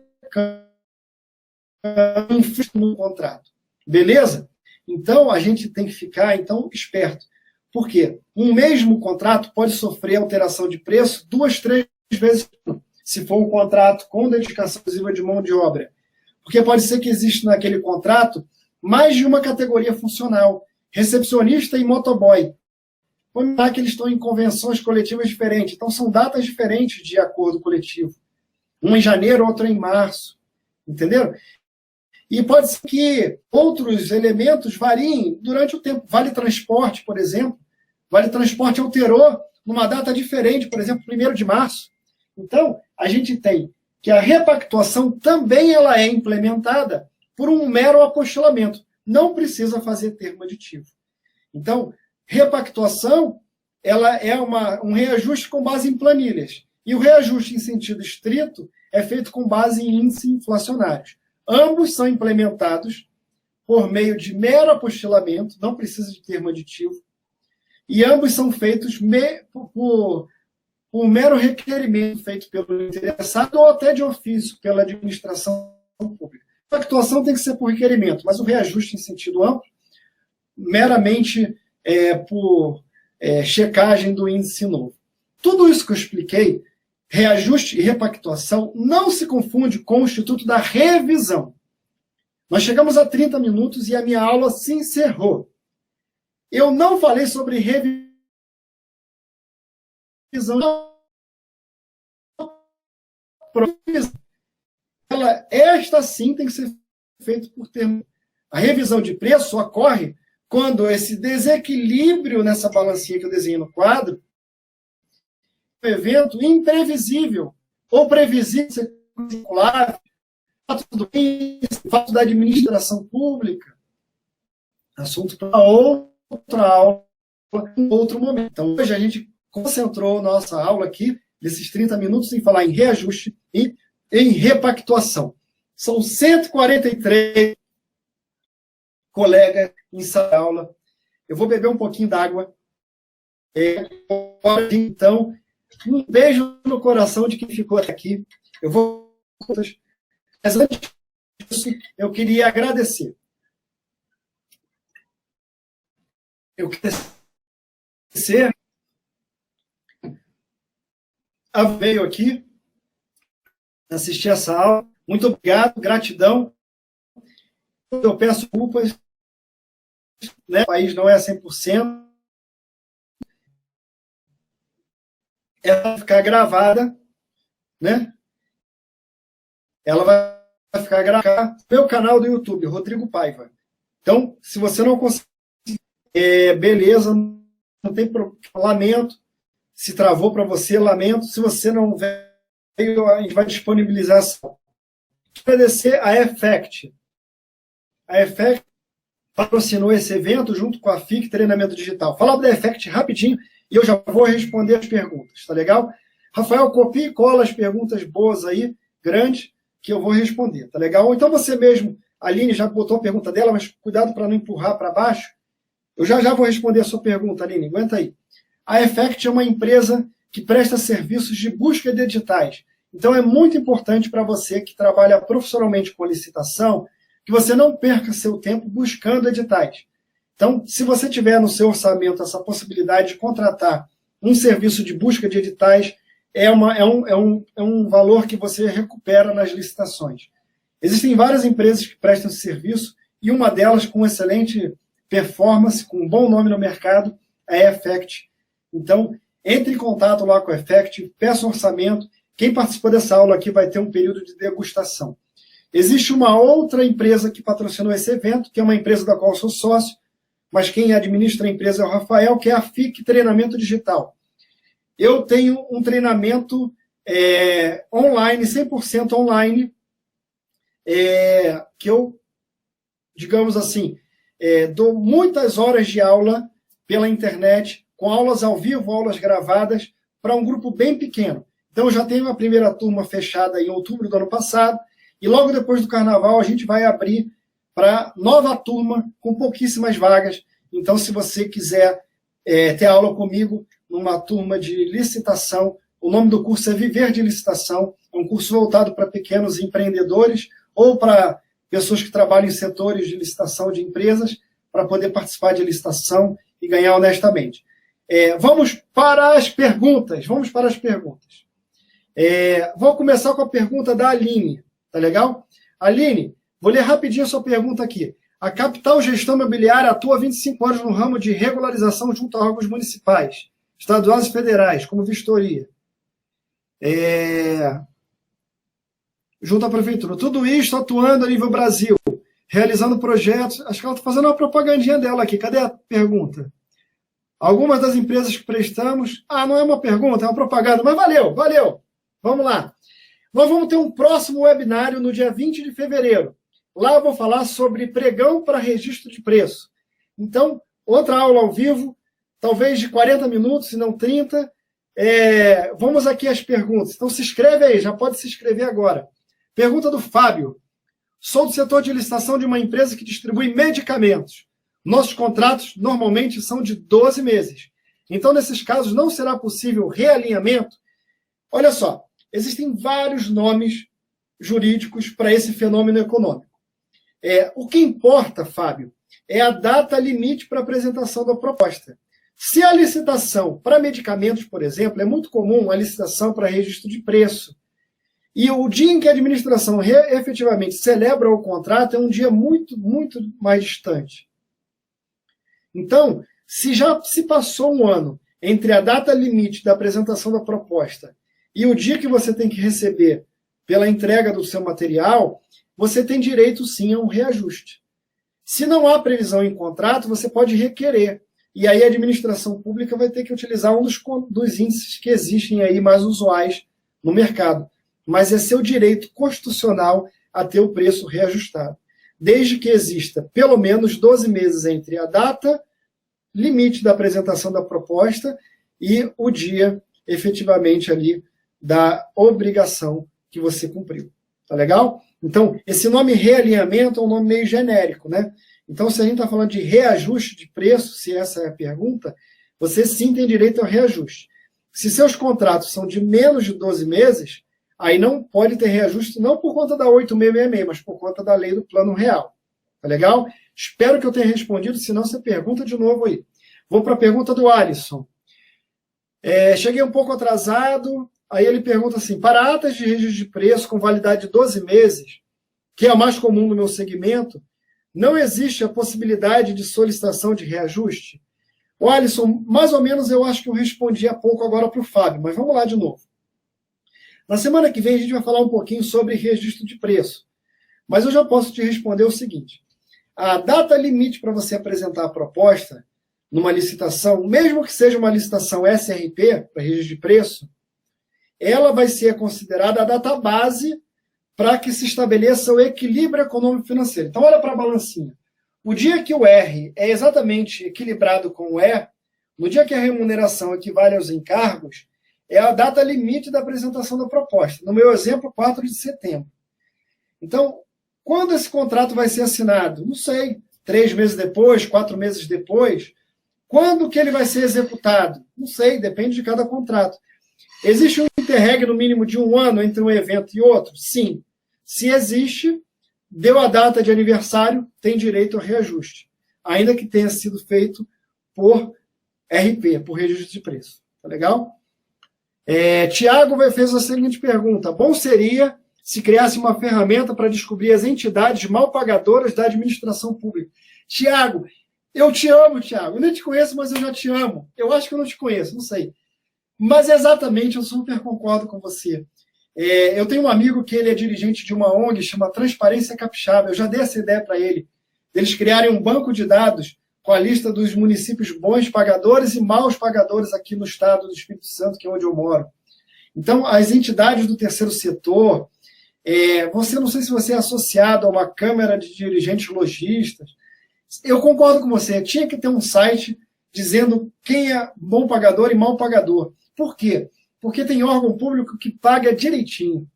no contrato. Beleza? Então, a gente tem que ficar esperto. Por quê? Um mesmo contrato pode sofrer alteração de preço 2, 3 vezes, se for um contrato com dedicação exclusiva de mão de obra. Porque pode ser que exista naquele contrato mais de uma categoria funcional, recepcionista e motoboy. Vamos imaginar que eles estão em convenções coletivas diferentes, então são datas diferentes de acordo coletivo. Um em janeiro, outro em março. Entenderam? E pode ser que outros elementos variem durante o tempo. Vale transporte, por exemplo. Vale transporte alterou numa data diferente, por exemplo, 1º de março. Então, a gente tem que a repactuação também ela é implementada por um mero apostilamento. Não precisa fazer termo aditivo. Então, repactuação ela é um reajuste com base em planilhas. E o reajuste em sentido estrito é feito com base em índices inflacionários. Ambos são implementados por meio de mero apostilamento, não precisa de termo aditivo, e ambos são feitos por mero requerimento feito pelo interessado ou até de ofício pela administração pública. A atuação tem que ser por requerimento, mas o reajuste em sentido amplo, meramente por checagem do índice novo. Tudo isso que eu expliquei, reajuste e repactuação, não se confunde com o Instituto da Revisão. Nós chegamos a 30 minutos e a minha aula se encerrou. Eu não falei sobre revisão. Esta sim tem que ser feita por termo. A revisão de preço ocorre quando esse desequilíbrio nessa balancinha que eu desenhei no quadro, um evento imprevisível ou previsível, fato da administração pública, assunto para outra aula, outro momento. Então, hoje a gente concentrou nossa aula aqui, nesses 30 minutos, em falar em reajuste e em repactuação. São 143 colegas em sala de aula. Eu vou beber um pouquinho d'água. Então, um beijo no coração de quem ficou até aqui. Eu vou... Mas antes disso, eu queria agradecer. Eu queria agradecer a veio aqui assistir essa aula. Muito obrigado, gratidão. Eu peço desculpas, né? O país não é 100%. Ela vai ficar gravada, né? Ela vai ficar gravada no meu canal do YouTube, Rodrigo Paiva. Então, se você não conseguir, beleza, não tem problema, lamento. Se travou para você, lamento. Se você não veio, a gente vai disponibilizar essa. Agradecer a Effect. A Effect patrocinou esse evento junto com a FIC Treinamento Digital. Falar da Effect rapidinho e eu já vou responder as perguntas, tá legal? Rafael, copia e cola as perguntas boas aí, grandes, que eu vou responder, tá legal? Ou então você mesmo, a Aline já botou a pergunta dela, mas cuidado para não empurrar para baixo. Eu já vou responder a sua pergunta, Aline, aguenta aí. A Effect é uma empresa que presta serviços de busca de editais. Então é muito importante para você que trabalha profissionalmente com licitação, que você não perca seu tempo buscando editais. Então, se você tiver no seu orçamento essa possibilidade de contratar um serviço de busca de editais, é um valor que você recupera nas licitações. Existem várias empresas que prestam esse serviço, e uma delas com excelente performance, com um bom nome no mercado, é a Effect. Então, entre em contato lá com a Effect, peça um orçamento. Quem participou dessa aula aqui vai ter um período de degustação. Existe uma outra empresa que patrocinou esse evento, que é uma empresa da qual eu sou sócio, mas quem administra a empresa é o Rafael, que é a FIC Treinamento Digital. Eu tenho um treinamento online, 100% online, que eu, digamos assim, dou muitas horas de aula pela internet, com aulas ao vivo, aulas gravadas, para um grupo bem pequeno. Então, eu já tenho a primeira turma fechada em outubro do ano passado, e logo depois do Carnaval a gente vai abrir para nova turma com pouquíssimas vagas. Então, se você quiser ter aula comigo numa turma de licitação, o nome do curso é Viver de Licitação, é um curso voltado para pequenos empreendedores ou para pessoas que trabalham em setores de licitação de empresas, para poder participar de licitação e ganhar honestamente. Vamos para as perguntas. Vou começar com a pergunta da Aline. Tá legal? Aline, vou ler rapidinho a sua pergunta aqui. A Capital Gestão Imobiliária atua há 25 anos no ramo de regularização junto a órgãos municipais, estaduais e federais, como vistoria. Junto à prefeitura. Tudo isso atuando a nível Brasil, realizando projetos. Acho que ela está fazendo uma propagandinha dela aqui. Cadê a pergunta? Algumas das empresas que prestamos... não é uma pergunta, é uma propaganda. Mas valeu. Vamos lá. Nós vamos ter um próximo webinário no dia 20 de fevereiro. Lá eu vou falar sobre pregão para registro de preço. Então, outra aula ao vivo, talvez de 40 minutos, se não 30. Vamos aqui às perguntas. Então, se inscreve aí, já pode se inscrever agora. Pergunta do Fábio. Sou do setor de licitação de uma empresa que distribui medicamentos. Nossos contratos normalmente são de 12 meses. Então, nesses casos, não será possível realinhamento? Olha só, existem vários nomes jurídicos para esse fenômeno econômico. O que importa, Fábio, é a data limite para apresentação da proposta. Se a licitação para medicamentos, por exemplo, é muito comum a licitação para registro de preço, e o dia em que a administração efetivamente celebra o contrato é um dia muito, muito mais distante. Então, se já se passou um ano entre a data limite da apresentação da proposta e o dia que você tem que receber pela entrega do seu material, você tem direito, sim, a um reajuste. Se não há previsão em contrato, você pode requerer. E aí a administração pública vai ter que utilizar um dos índices que existem aí mais usuais no mercado. Mas é seu direito constitucional a ter o preço reajustado, desde que exista pelo menos 12 meses entre a data limite da apresentação da proposta e o dia, efetivamente, ali da obrigação que você cumpriu. Tá legal? Então, esse nome realinhamento é um nome meio genérico, né? Então, se a gente está falando de reajuste de preço, se essa é a pergunta, você sim tem direito ao reajuste. Se seus contratos são de menos de 12 meses, aí não pode ter reajuste, não por conta da 8666, mas por conta da lei do Plano Real. Tá legal? Espero que eu tenha respondido, senão você pergunta de novo aí. Vou para a pergunta do Alisson. Cheguei um pouco atrasado, aí ele pergunta assim, para atas de registro de preço com validade de 12 meses, que é a mais comum no meu segmento, não existe a possibilidade de solicitação de reajuste? O Alisson, mais ou menos eu acho que eu respondi há pouco agora para o Fábio, mas vamos lá de novo. Na semana que vem a gente vai falar um pouquinho sobre registro de preço. Mas eu já posso te responder o seguinte. A data limite para você apresentar a proposta numa licitação, mesmo que seja uma licitação SRP, para registro de preço, ela vai ser considerada a data base para que se estabeleça o equilíbrio econômico-financeiro. Então, olha para a balancinha. O dia que o R é exatamente equilibrado com o E, no dia que a remuneração equivale aos encargos, é a data limite da apresentação da proposta. No meu exemplo, 4 de setembro. Então, quando esse contrato vai ser assinado? Não sei. 3 meses depois, 4 meses depois. Quando que ele vai ser executado? Não sei, depende de cada contrato. Existe um interregno no mínimo de 1 ano entre um evento e outro? Sim. Se existe, deu a data de aniversário, tem direito ao reajuste. Ainda que tenha sido feito por RP, por registro de preço. Tá legal? Tiago fez a seguinte pergunta. Bom seria se criasse uma ferramenta para descobrir as entidades mal pagadoras da administração pública. Tiago, eu te amo, Tiago. Eu nem te conheço, mas eu já te amo. Eu acho que eu não te conheço, não sei. Mas exatamente, eu super concordo com você. Eu tenho um amigo que ele é dirigente de uma ONG, chama Transparência Capixaba. Eu já dei essa ideia para ele. Eles criarem um banco de dados com a lista dos municípios bons pagadores e maus pagadores aqui no estado do Espírito Santo, que é onde eu moro. Então, as entidades do terceiro setor, não sei se você é associado a uma câmara de dirigentes lojistas, Eu concordo com você, tinha que ter um site dizendo quem é bom pagador e mau pagador. Por quê? Porque tem órgão público que paga direitinho.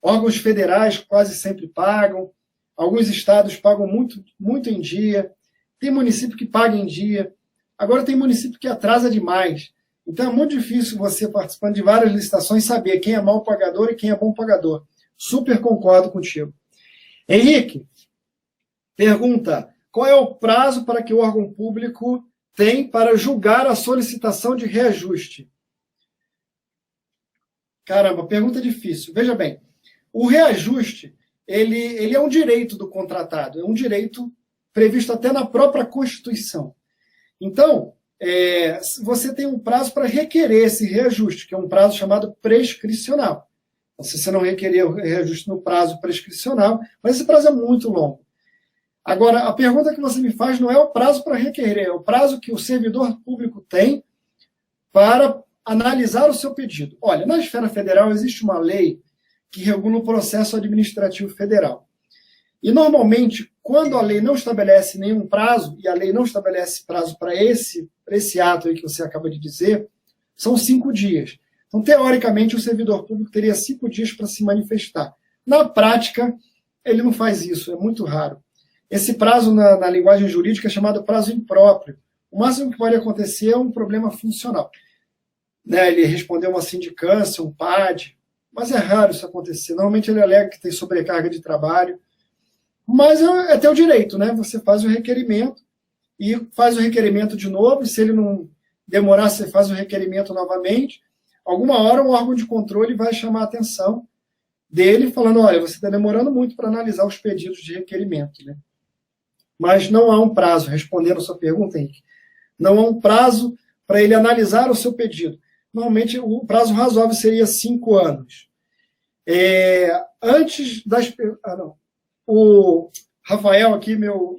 Órgãos federais quase sempre pagam, alguns estados pagam muito, muito em dia, tem município que paga em dia, agora tem município que atrasa demais. Então é muito difícil você, participando de várias licitações, saber quem é mau pagador e quem é bom pagador. Super concordo contigo. Henrique, pergunta, qual é o prazo para que o órgão público tem para julgar a solicitação de reajuste? Caramba, pergunta difícil. Veja bem, o reajuste, ele é um direito do contratado, é um direito previsto até na própria Constituição. Então, você tem um prazo para requerer esse reajuste, que é um prazo chamado prescricional. Então, se você não requerer o reajuste no prazo prescricional, mas esse prazo é muito longo. Agora, a pergunta que você me faz não é o prazo para requerer, é o prazo que o servidor público tem para analisar o seu pedido. Olha, na esfera federal existe uma lei que regula o processo administrativo federal. E, normalmente, quando a lei não estabelece nenhum prazo, e a lei não estabelece prazo para esse ato aí que você acaba de dizer, são 5 dias. Então, teoricamente, o servidor público teria 5 dias para se manifestar. Na prática, ele não faz isso, é muito raro. Esse prazo, na linguagem jurídica, é chamado prazo impróprio. O máximo que pode acontecer é um problema funcional. Ele respondeu uma sindicância, um PAD, mas é raro isso acontecer. Normalmente ele alega que tem sobrecarga de trabalho, mas é teu direito, né? Você faz o requerimento e faz o requerimento de novo, e se ele não demorar, você faz o requerimento novamente. Alguma hora o órgão de controle vai chamar a atenção dele, falando, olha, você está demorando muito para analisar os pedidos de requerimento, né? Mas não há um prazo, respondendo a sua pergunta, Henrique, não há um prazo para ele analisar o seu pedido. Normalmente, o prazo razoável seria 5 anos. Antes das... O Rafael aqui, meu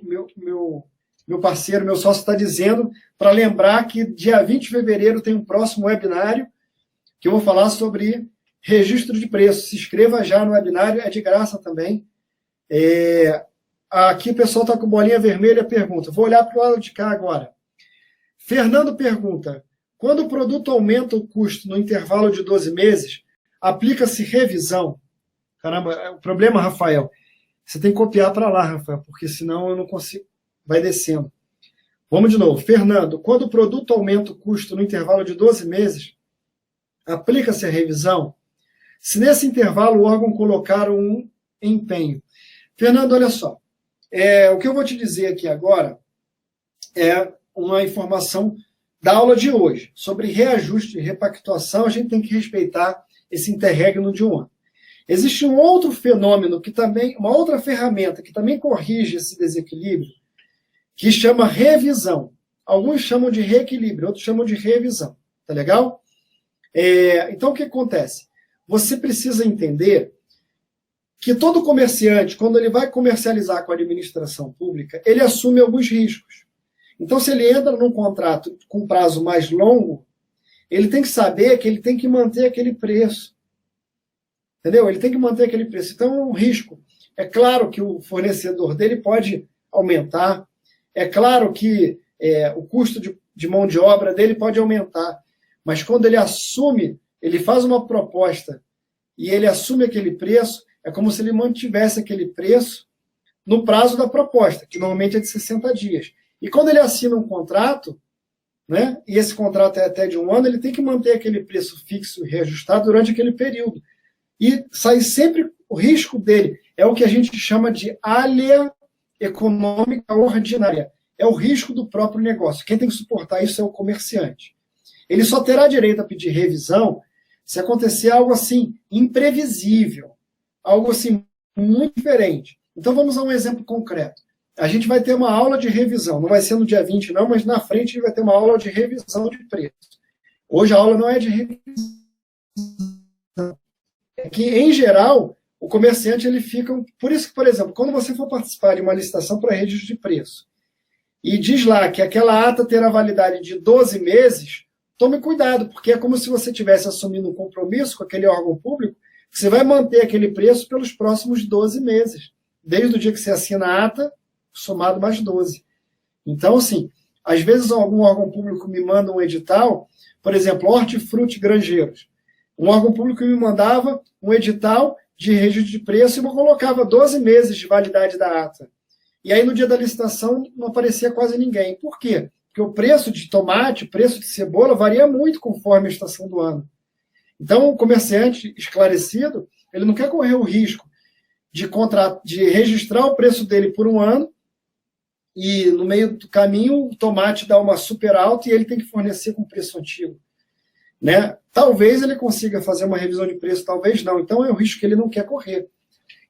parceiro, meu sócio, está dizendo para lembrar que dia 20 de fevereiro tem um próximo webinário que eu vou falar sobre registro de preço. Se inscreva já no webinário, é de graça também. Aqui o pessoal está com bolinha vermelha, pergunta. Vou olhar para o lado de cá agora. Fernando pergunta, quando o produto aumenta o custo no intervalo de 12 meses, aplica-se revisão? Caramba, o problema, Rafael, você tem que copiar para lá, Rafael, porque senão eu não consigo, vai descendo. Vamos de novo. Fernando, quando o produto aumenta o custo no intervalo de 12 meses, aplica-se a revisão? Se nesse intervalo o órgão colocar um empenho. Fernando, olha só, o que eu vou te dizer aqui agora é uma informação da aula de hoje. Sobre reajuste e repactuação, a gente tem que respeitar esse interregno de um ano. Existe um outro fenômeno, uma outra ferramenta que também corrige esse desequilíbrio, que chama revisão. Alguns chamam de reequilíbrio, outros chamam de revisão. Tá legal? Então, o que acontece? Você precisa entender que todo comerciante, quando ele vai comercializar com a administração pública, ele assume alguns riscos. Então, se ele entra num contrato com prazo mais longo, ele tem que saber que ele tem que manter aquele preço. Entendeu? Ele tem que manter aquele preço. Então, é um risco. É claro que o fornecedor dele pode aumentar, é claro que o custo de mão de obra dele pode aumentar, mas quando ele assume, ele faz uma proposta e ele assume aquele preço, é como se ele mantivesse aquele preço no prazo da proposta, que normalmente é de 60 dias. E quando ele assina um contrato, né, e esse contrato é até de 1 ano, ele tem que manter aquele preço fixo e reajustado durante aquele período. E sai sempre, o risco dele é o que a gente chama de alha econômica ordinária. É o risco do próprio negócio. Quem tem que suportar isso é o comerciante. Ele só terá direito a pedir revisão se acontecer algo assim imprevisível, algo assim muito diferente. Então vamos a um exemplo concreto. A gente vai ter uma aula de revisão, não vai ser no dia 20 não, mas na frente a gente vai ter uma aula de revisão de preço. Hoje a aula não é de revisão. É que, em geral, o comerciante ele fica... Por isso que, por exemplo, quando você for participar de uma licitação para registro de preço e diz lá que aquela ata terá validade de 12 meses, tome cuidado, porque é como se você estivesse assumindo um compromisso com aquele órgão público, que você vai manter aquele preço pelos próximos 12 meses, desde o dia que você assina a ata, somado mais 12. Então, assim, às vezes algum órgão público me manda um edital, por exemplo, Hortifruti Grangeiros. Um órgão público me mandava um edital de registro de preço e eu colocava 12 meses de validade da ata. E aí, no dia da licitação, não aparecia quase ninguém. Por quê? Porque o preço de tomate, o preço de cebola varia muito conforme a estação do ano. Então, o comerciante esclarecido, ele não quer correr o risco de registrar o preço dele por um ano e, no meio do caminho, o tomate dá uma super alta e ele tem que fornecer com preço antigo. Né? Talvez ele consiga fazer uma revisão de preço, talvez não. Então, é o risco que ele não quer correr.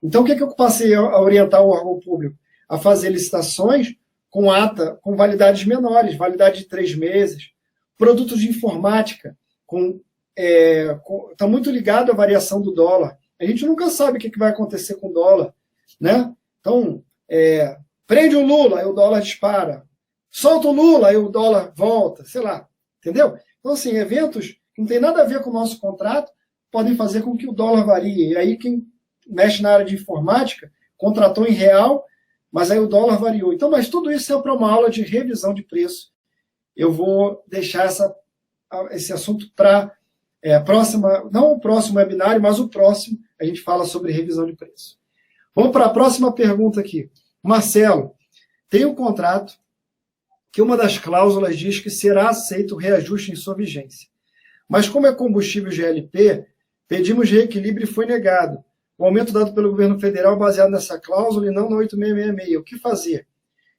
Então, o que eu passei a orientar o órgão público? A fazer licitações com ata, com validades menores, validade de 3 meses, produtos de informática, está muito ligado à variação do dólar. A gente nunca sabe o que vai acontecer com o dólar. Né? Então, prende o Lula, aí o dólar dispara. Solta o Lula, aí o dólar volta, sei lá. Entendeu? Então, assim, eventos que não tem nada a ver com o nosso contrato podem fazer com que o dólar varie. E aí, quem mexe na área de informática contratou em real, mas aí o dólar variou. Então, mas tudo isso é para uma aula de revisão de preço. Eu vou deixar esse assunto para próxima, não o próximo webinário, mas o próximo, a gente fala sobre revisão de preço. Vamos para a próxima pergunta aqui. Marcelo, tem um contrato que uma das cláusulas diz que será aceito o reajuste em sua vigência. Mas como é combustível GLP, pedimos reequilíbrio e foi negado. O aumento dado pelo governo federal baseado nessa cláusula e não na 8666. O que fazer?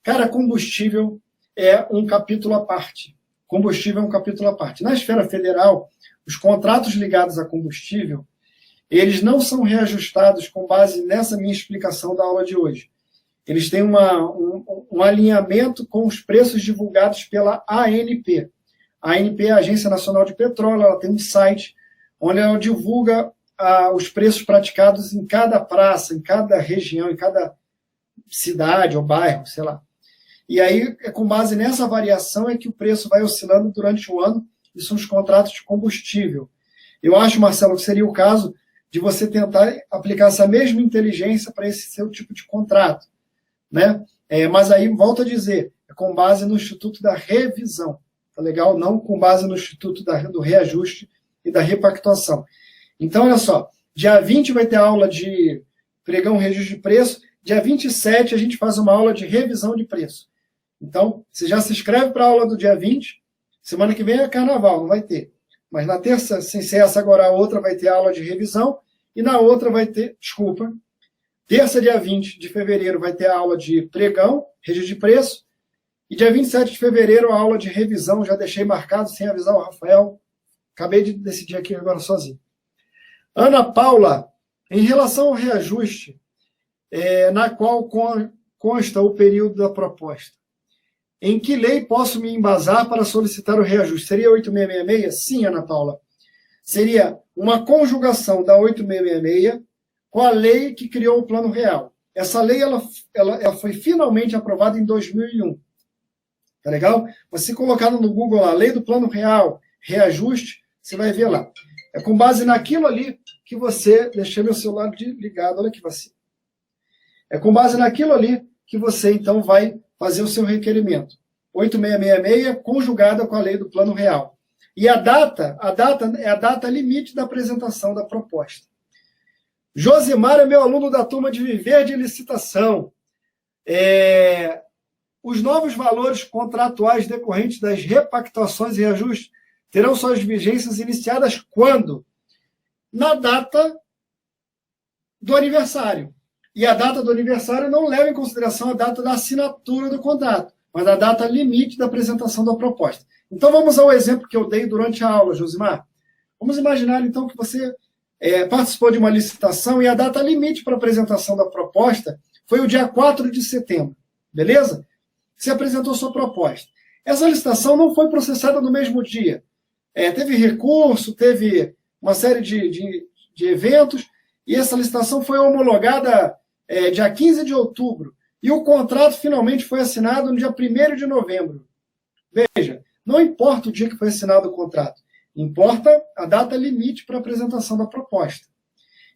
Cara, combustível é um capítulo à parte. Combustível é um capítulo à parte. Na esfera federal, os contratos ligados a combustível, eles não são reajustados com base nessa minha explicação da aula de hoje. Eles têm um alinhamento com os preços divulgados pela ANP. A ANP é a Agência Nacional de Petróleo, ela tem um site onde ela divulga os preços praticados em cada praça, em cada região, em cada cidade ou bairro, sei lá. E aí, com base nessa variação, é que o preço vai oscilando durante o ano, e são os contratos de combustível. Eu acho, Marcelo, que seria o caso de você tentar aplicar essa mesma inteligência para esse seu tipo de contrato. Né? Mas aí, volto a dizer, é com base no Instituto da Revisão. Tá legal? Não com base no Instituto do Reajuste e da Repactuação. Então, olha só, dia 20 vai ter aula de pregão reajuste de preço, dia 27 a gente faz uma aula de revisão de preço. Então, você já se inscreve para a aula do dia 20, semana que vem é carnaval, não vai ter. Mas na terça, sem ser essa agora, a outra vai ter aula de revisão, e na outra vai ter, terça, dia 20 de fevereiro, vai ter a aula de pregão, reajuste de preço, e dia 27 de fevereiro, a aula de revisão, já deixei marcado sem avisar o Rafael, acabei de decidir aqui agora sozinho. Ana Paula, em relação ao reajuste, na qual consta o período da proposta, em que lei posso me embasar para solicitar o reajuste? Seria 8666? Sim, Ana Paula. Seria uma conjugação da 8666 com a lei que criou o Plano Real. Essa lei ela foi finalmente aprovada em 2001. Tá legal? Mas se colocar no Google lá, Lei do Plano Real, reajuste, você vai ver lá. É com base naquilo ali que você... Deixei meu celular ligado, olha que vacilo. É com base naquilo ali que você, então, vai fazer o seu requerimento. 8666, conjugada com a Lei do Plano Real. E a data é a data limite da apresentação da proposta. Josimar é meu aluno da turma de Viver de Licitação. Os novos valores contratuais decorrentes das repactuações e reajustes terão suas vigências iniciadas quando? Na data do aniversário. E a data do aniversário não leva em consideração a data da assinatura do contrato, mas a data limite da apresentação da proposta. Então vamos ao exemplo que eu dei durante a aula, Josimar. Vamos imaginar, então, que você participou de uma licitação e a data limite para a apresentação da proposta foi o dia 4 de setembro. Beleza? Você apresentou sua proposta. Essa licitação não foi processada no mesmo dia. Teve recurso, teve uma série de eventos, e essa licitação foi homologada dia 15 de outubro. E o contrato finalmente foi assinado no dia 1º de novembro. Veja, não importa o dia que foi assinado o contrato, importa a data limite para a apresentação da proposta.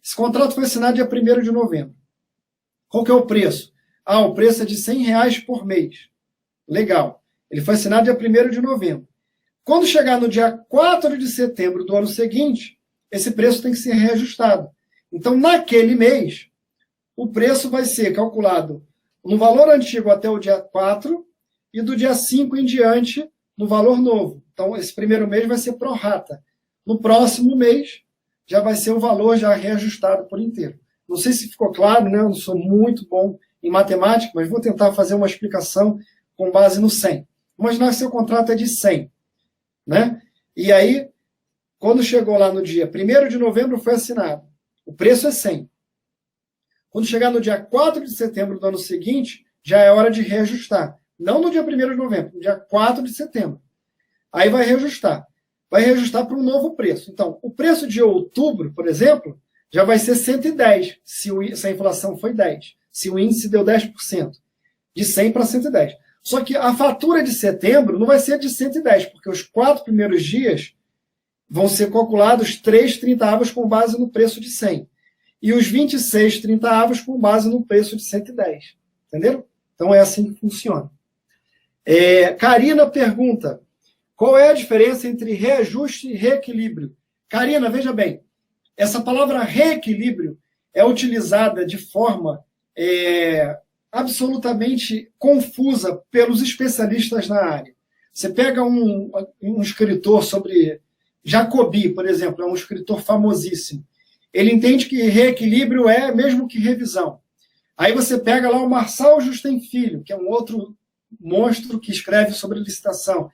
Esse contrato foi assinado dia 1º de novembro. Qual que é o preço? O preço é de R$100 por mês. Legal. Ele foi assinado dia 1º de novembro. Quando chegar no dia 4 de setembro do ano seguinte, esse preço tem que ser reajustado. Então, naquele mês, o preço vai ser calculado no valor antigo até o dia 4 e do dia 5 em diante no valor novo. Então, esse primeiro mês vai ser pro rata. No próximo mês, já vai ser o valor já reajustado por inteiro. Não sei se ficou claro, né? Eu não sou muito bom em matemática, mas vou tentar fazer uma explicação com base no 100. Imaginar que seu contrato é de 100, né? E aí, quando chegou lá no dia 1º de novembro, foi assinado. O preço é 100. Quando chegar no dia 4 de setembro do ano seguinte, já é hora de reajustar. Não no dia 1º de novembro, no dia 4 de setembro. Aí vai reajustar. Vai reajustar para um novo preço. Então, o preço de outubro, por exemplo, já vai ser 110, se a inflação foi 10. Se o índice deu 10%. De 100 para 110. Só que a fatura de setembro não vai ser de 110, porque os 4 primeiros dias vão ser calculados 3,30 avos com base no preço de 100. E os 26,30 avos com base no preço de 110. Entenderam? Então é assim que funciona. Karina pergunta, qual é a diferença entre reajuste e reequilíbrio? Karina, veja bem, essa palavra reequilíbrio é utilizada de forma absolutamente confusa pelos especialistas na área. Você pega um escritor sobre Jacobi, por exemplo, é um escritor famosíssimo. Ele entende que reequilíbrio é mesmo que revisão. Aí você pega lá o Marçal Justem Filho, que é um outro monstro que escreve sobre licitação.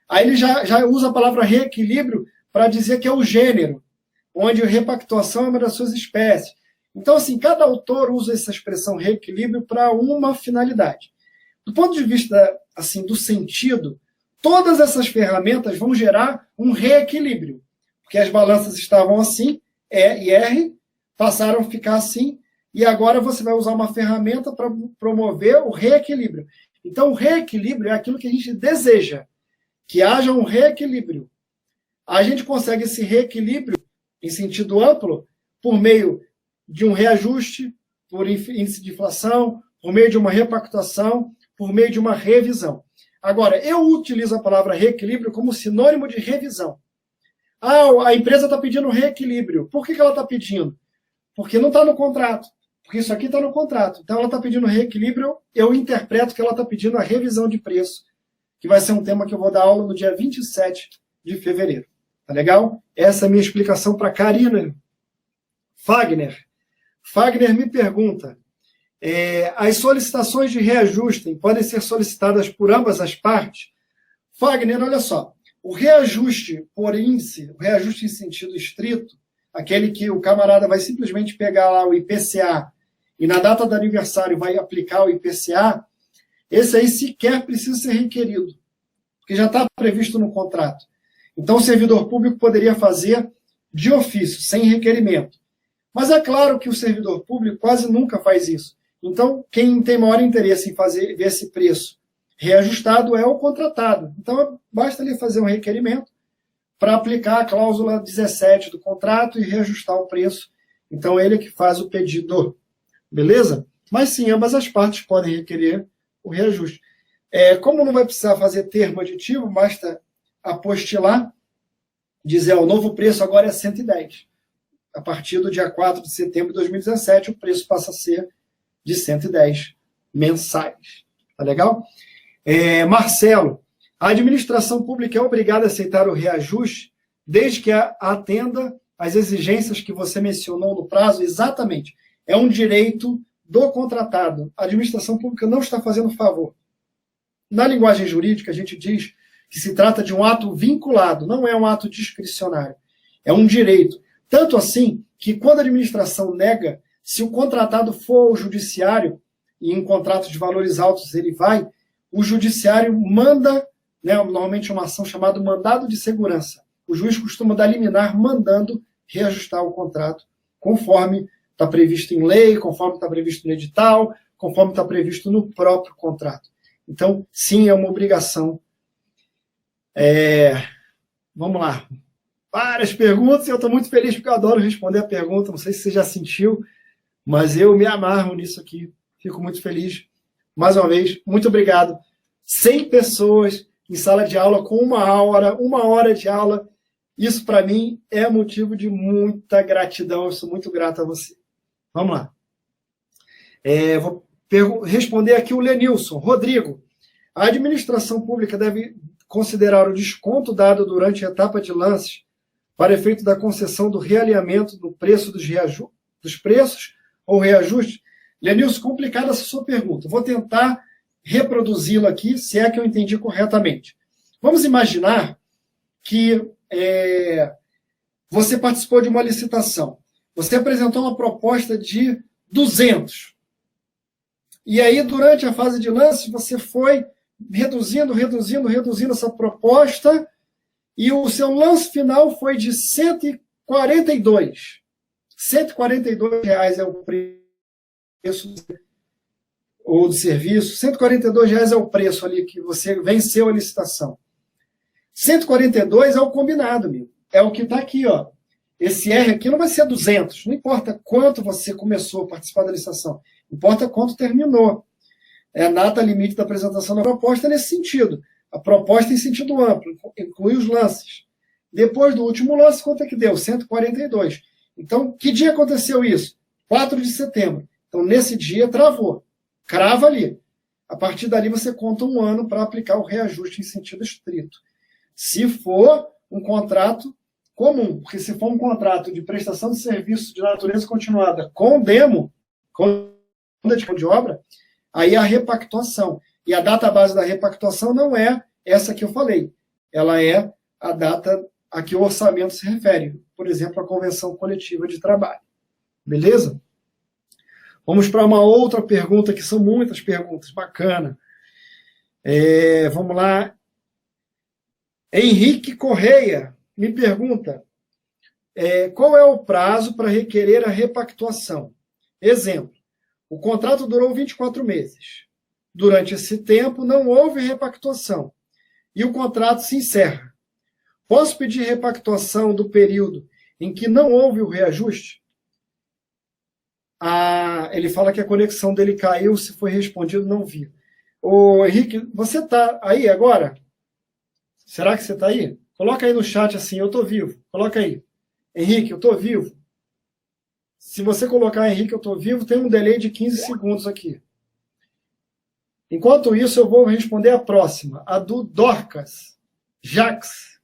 Aí ele já usa a palavra reequilíbrio para dizer que é o gênero, onde a repactuação é uma das suas espécies. Então, assim, cada autor usa essa expressão reequilíbrio para uma finalidade. Do ponto de vista assim, do sentido, todas essas ferramentas vão gerar um reequilíbrio, porque as balanças estavam assim, E e R, passaram a ficar assim, e agora você vai usar uma ferramenta para promover o reequilíbrio. Então, o reequilíbrio é aquilo que a gente deseja, que haja um reequilíbrio. A gente consegue esse reequilíbrio, em sentido amplo, por meio de um reajuste, por índice de inflação, por meio de uma repactuação, por meio de uma revisão. Agora, eu utilizo a palavra reequilíbrio como sinônimo de revisão. A empresa está pedindo reequilíbrio. Por que ela está pedindo? Porque não está no contrato. Porque isso aqui está no contrato. Então, ela está pedindo reequilíbrio, eu interpreto que ela está pedindo a revisão de preço, que vai ser um tema que eu vou dar aula no dia 27 de fevereiro. Tá legal? Essa é a minha explicação para Karina. Fagner me pergunta, as solicitações de reajuste podem ser solicitadas por ambas as partes? Fagner, olha só, o reajuste por índice, o reajuste em sentido estrito, aquele que o camarada vai simplesmente pegar lá o IPCA e na data do aniversário vai aplicar o IPCA, esse aí sequer precisa ser requerido, porque já está previsto no contrato. Então o servidor público poderia fazer de ofício, sem requerimento. Mas é claro que o servidor público quase nunca faz isso. Então, quem tem maior interesse em ver esse preço reajustado é o contratado. Então, basta ele fazer um requerimento para aplicar a cláusula 17 do contrato e reajustar o preço. Então, ele é que faz o pedido. Beleza? Mas sim, ambas as partes podem requerer o reajuste. Como não vai precisar fazer termo aditivo, basta apostilar, dizer o novo preço agora é 110. A partir do dia 4 de setembro de 2017, o preço passa a ser de 110 mensais. Tá legal? Marcelo, a administração pública é obrigada a aceitar o reajuste desde que atenda às exigências que você mencionou no prazo? Exatamente. É um direito do contratado. A administração pública não está fazendo favor. Na linguagem jurídica, a gente diz que se trata de um ato vinculado, não é um ato discricionário. É um direito. Tanto assim que quando a administração nega, se o contratado for ao judiciário, e em contratos de valores altos ele vai, o judiciário manda, normalmente uma ação chamada mandado de segurança. O juiz costuma dar liminar mandando reajustar o contrato, conforme está previsto em lei, conforme está previsto no edital, conforme está previsto no próprio contrato. Então, sim, é uma obrigação. Vamos lá. Várias perguntas, e eu estou muito feliz porque eu adoro responder a pergunta. Não sei se você já sentiu, mas eu me amarro nisso aqui. Fico muito feliz. Mais uma vez, muito obrigado. 100 pessoas em sala de aula com uma hora de aula. Isso, para mim, é motivo de muita gratidão. Eu sou muito grato a você. Vamos lá. Vou responder aqui o Lenilson. Rodrigo, a administração pública deve considerar o desconto dado durante a etapa de lances para efeito da concessão do realinhamento do preço dos preços ou reajuste? Lenilson, complicada essa sua pergunta. Vou tentar reproduzi-la aqui, se é que eu entendi corretamente. Vamos imaginar que você participou de uma licitação. Você apresentou uma proposta de 200. E aí, durante a fase de lance, você foi reduzindo essa proposta, e o seu lance final foi de 142. R$142 é o preço ou do serviço. R$142 é o preço ali que você venceu a licitação. 142 é o combinado, amigo. É o que está aqui, ó. Esse R aqui não vai ser 200. Não importa quanto você começou a participar da licitação. Importa quanto terminou. É a data limite da apresentação da proposta nesse sentido. A proposta em sentido amplo, inclui os lances. Depois do último lance, quanto é que deu? 142. Então, que dia aconteceu isso? 4 de setembro. Então, nesse dia, travou. Crava ali. A partir dali, você conta um ano para aplicar o reajuste em sentido estrito. Se for um contrato comum, porque se for um contrato de prestação de serviço de natureza continuada com demo, com de obra, aí a repactuação. E a data base da repactuação não é essa que eu falei. Ela é a data a que o orçamento se refere. Por exemplo, a convenção coletiva de trabalho. Beleza? Vamos para uma outra pergunta, que são muitas perguntas. Bacana. Vamos lá. Henrique Correia me pergunta qual é o prazo para requerer a repactuação. Exemplo, o contrato durou 24 meses. Durante esse tempo, não houve repactuação e o contrato se encerra. Posso pedir repactuação do período em que não houve o reajuste? Ele fala que a conexão dele caiu, se foi respondido, não vi. Ô, Henrique, você está aí agora? Será que você está aí? Coloca aí no chat assim, eu estou vivo. Coloca aí. Henrique, eu estou vivo. Se você colocar Henrique, eu estou vivo, tem um delay de 15 segundos aqui. Enquanto isso, eu vou responder a próxima, a do Dorcas Jax.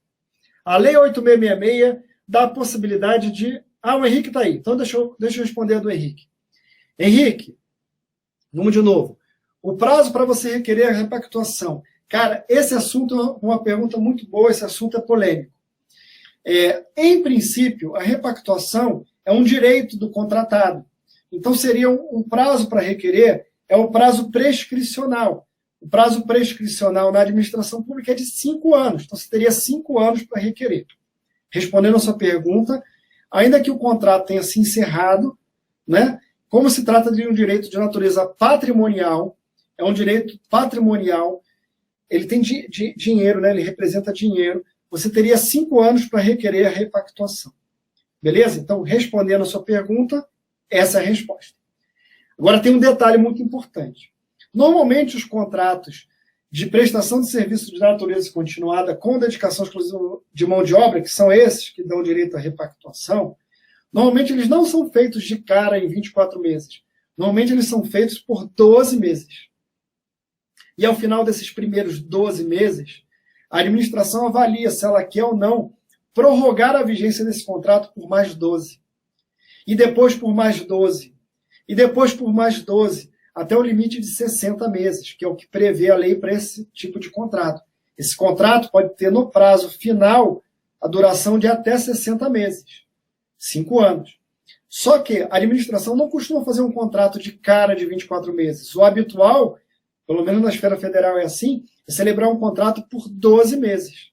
A Lei 8666 dá a possibilidade de... o Henrique está aí. Então, deixa eu responder a do Henrique. Henrique, vamos de novo. O prazo para você requerer a repactuação. Cara, esse assunto é uma pergunta muito boa, esse assunto é polêmico. Em princípio, a repactuação é um direito do contratado. Então, seria um prazo para requerer, é o prazo prescricional. O prazo prescricional na administração pública é de 5 anos. Então, você teria 5 anos para requerer. Respondendo a sua pergunta, ainda que o contrato tenha se encerrado, né, como se trata de um direito de natureza patrimonial, é um direito patrimonial, ele tem dinheiro, né, ele representa dinheiro, você teria 5 anos para requerer a repactuação. Beleza? Então, respondendo a sua pergunta, essa é a resposta. Agora, tem um detalhe muito importante. Normalmente, os contratos de prestação de serviço de natureza continuada com dedicação exclusiva de mão de obra, que são esses que dão direito à repactuação, normalmente eles não são feitos de cara em 24 meses. Normalmente, eles são feitos por 12 meses. E ao final desses primeiros 12 meses, a administração avalia se ela quer ou não prorrogar a vigência desse contrato por mais 12. E depois por mais 12. E depois por mais 12, até o limite de 60 meses, que é o que prevê a lei para esse tipo de contrato. Esse contrato pode ter no prazo final a duração de até 60 meses. 5 anos. Só que a administração não costuma fazer um contrato de cara de 24 meses. O habitual, pelo menos na esfera federal é assim, é celebrar um contrato por 12 meses.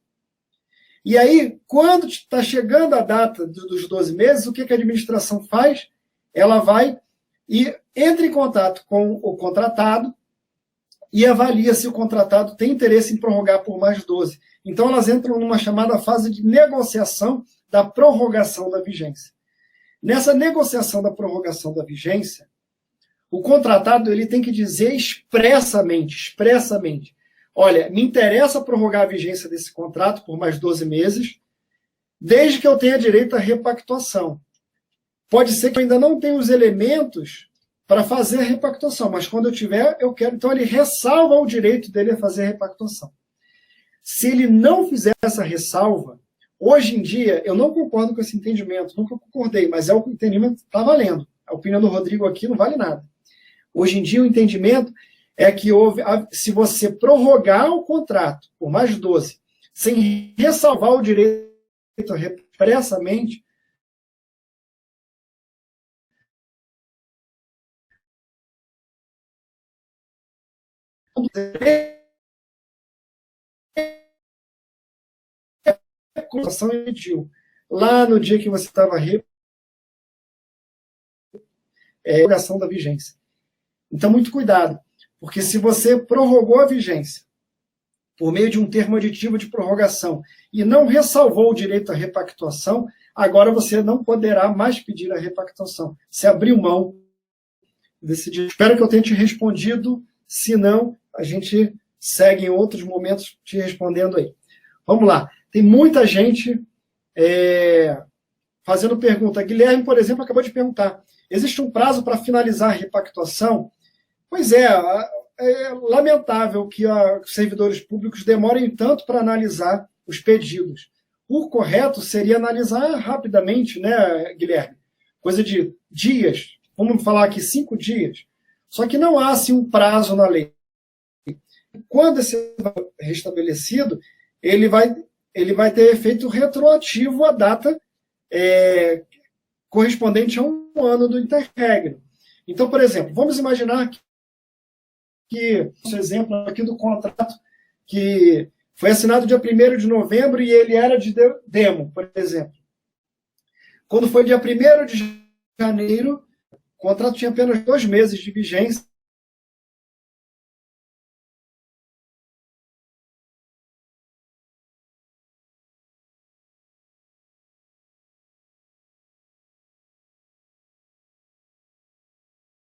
E aí, quando está chegando a data dos 12 meses, o que a administração faz? Ela vai e entra em contato com o contratado e avalia se o contratado tem interesse em prorrogar por mais 12. Então, elas entram numa chamada fase de negociação da prorrogação da vigência. Nessa negociação da prorrogação da vigência, o contratado ele tem que dizer expressamente, olha, me interessa prorrogar a vigência desse contrato por mais 12 meses, desde que eu tenha direito à repactuação. Pode ser que eu ainda não tenha os elementos para fazer a repactuação, mas quando eu tiver, eu quero. Então, ele ressalva o direito dele a fazer a repactuação. Se ele não fizer essa ressalva, hoje em dia, eu não concordo com esse entendimento, nunca concordei, mas é o entendimento que está valendo. A opinião do Rodrigo aqui não vale nada. Hoje em dia, o entendimento é que se você prorrogar o contrato por mais 12, sem ressalvar o direito expressamente, a acusação emitiu lá no dia que você estava prorrogação da vigência. Então, muito cuidado, porque se você prorrogou a vigência por meio de um termo aditivo de prorrogação e não ressalvou o direito à repactuação, agora você não poderá mais pedir a repactuação. Você abriu mão desse direito. Espero que eu tenha te respondido, se não, a gente segue em outros momentos te respondendo aí. Vamos lá. Tem muita gente fazendo pergunta. Guilherme, por exemplo, acabou de perguntar. Existe um prazo para finalizar a repactuação? Pois é lamentável que os servidores públicos demorem tanto para analisar os pedidos. O correto seria analisar rapidamente, né, Guilherme? Coisa de dias, vamos falar aqui 5 dias. Só que não há assim, um prazo na lei. Quando esse é restabelecido, ele vai ter efeito retroativo à data correspondente a um ano do interregno. Então, por exemplo, vamos imaginar que esse exemplo aqui do contrato que foi assinado dia 1º de novembro e ele era de demo, por exemplo. Quando foi dia 1º de janeiro, o contrato tinha apenas 2 meses de vigência.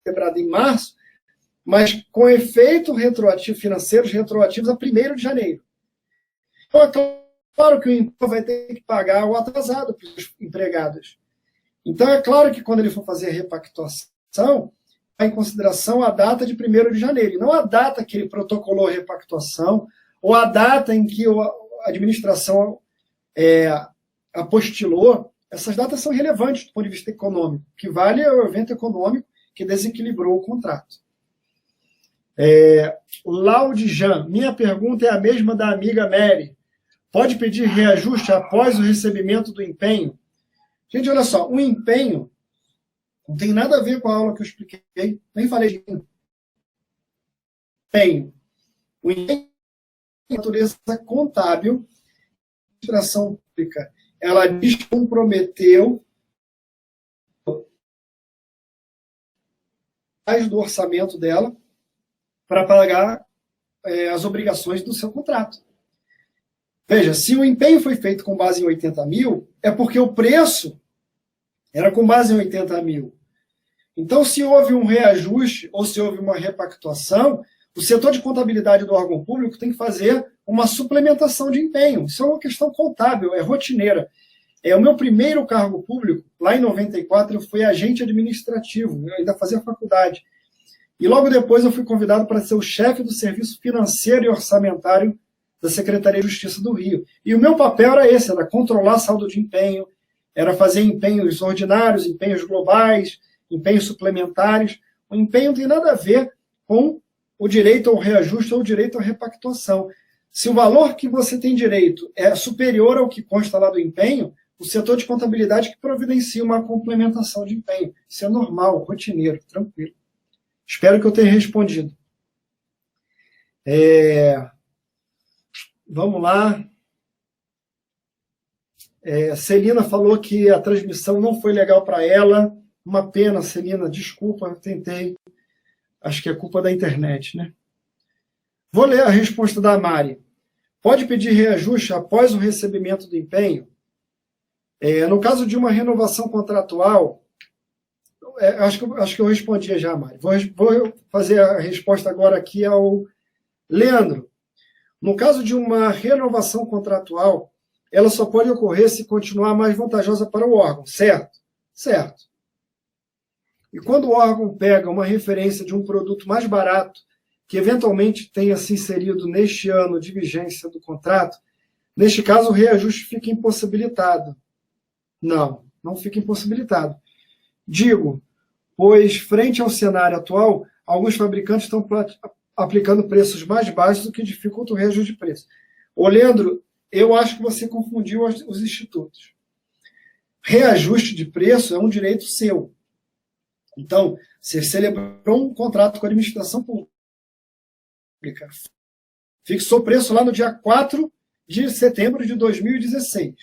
Quebrado em março, mas com efeito retroativo, financeiros retroativos a 1º de janeiro. Então, é claro que o empregador vai ter que pagar o atrasado para os empregados. Então, é claro que quando ele for fazer a repactuação, vai em consideração a data de 1º de janeiro, e não a data que ele protocolou a repactuação, ou a data em que a administração apostilou. Essas datas são relevantes do ponto de vista econômico. O que vale é o evento econômico que desequilibrou o contrato. Laudijan, minha pergunta é a mesma da amiga Mary. Pode pedir reajuste após o recebimento do empenho? Gente, olha só, o empenho não tem nada a ver com a aula que eu expliquei, nem falei de empenho. O empenho é natureza contábil, a administração pública, ela descomprometeu do orçamento dela para pagar as obrigações do seu contrato. Veja, se o empenho foi feito com base em 80 mil, é porque o preço era com base em 80 mil. Então, se houve um reajuste ou se houve uma repactuação, o setor de contabilidade do órgão público tem que fazer uma suplementação de empenho. Isso é uma questão contábil, é rotineira. O meu primeiro cargo público, lá em 94, eu fui agente administrativo, eu ainda fazia faculdade. E logo depois eu fui convidado para ser o chefe do serviço financeiro e orçamentário da Secretaria de Justiça do Rio. E o meu papel era esse, era controlar saldo de empenho, era fazer empenhos ordinários, empenhos globais, empenhos suplementares. O empenho não tem nada a ver com o direito ao reajuste ou o direito à repactuação. Se o valor que você tem direito é superior ao que consta lá do empenho, o setor de contabilidade que providencia uma complementação de empenho. Isso é normal, rotineiro, tranquilo. Espero que eu tenha respondido. Vamos lá. Celina falou que a transmissão não foi legal para ela. Uma pena, Celina, desculpa, tentei. Acho que é culpa da internet, né? Vou ler a resposta da Mari. Pode pedir reajuste após o recebimento do empenho? No caso de uma renovação contratual, acho que eu respondi já, Mari. Vou fazer a resposta agora aqui ao Leandro. No caso de uma renovação contratual, ela só pode ocorrer se continuar mais vantajosa para o órgão, certo? Certo. E quando o órgão pega uma referência de um produto mais barato, que eventualmente tenha se inserido neste ano de vigência do contrato, neste caso o reajuste fica impossibilitado. Não fica impossibilitado. Digo, pois frente ao cenário atual, alguns fabricantes estão aplicando preços mais baixos, o que dificulta o reajuste de preço. Ô, Leandro, eu acho que você confundiu os institutos. Reajuste de preço é um direito seu. Então, você celebrou um contrato com a administração pública, fixou o preço lá no dia 4 de setembro de 2016.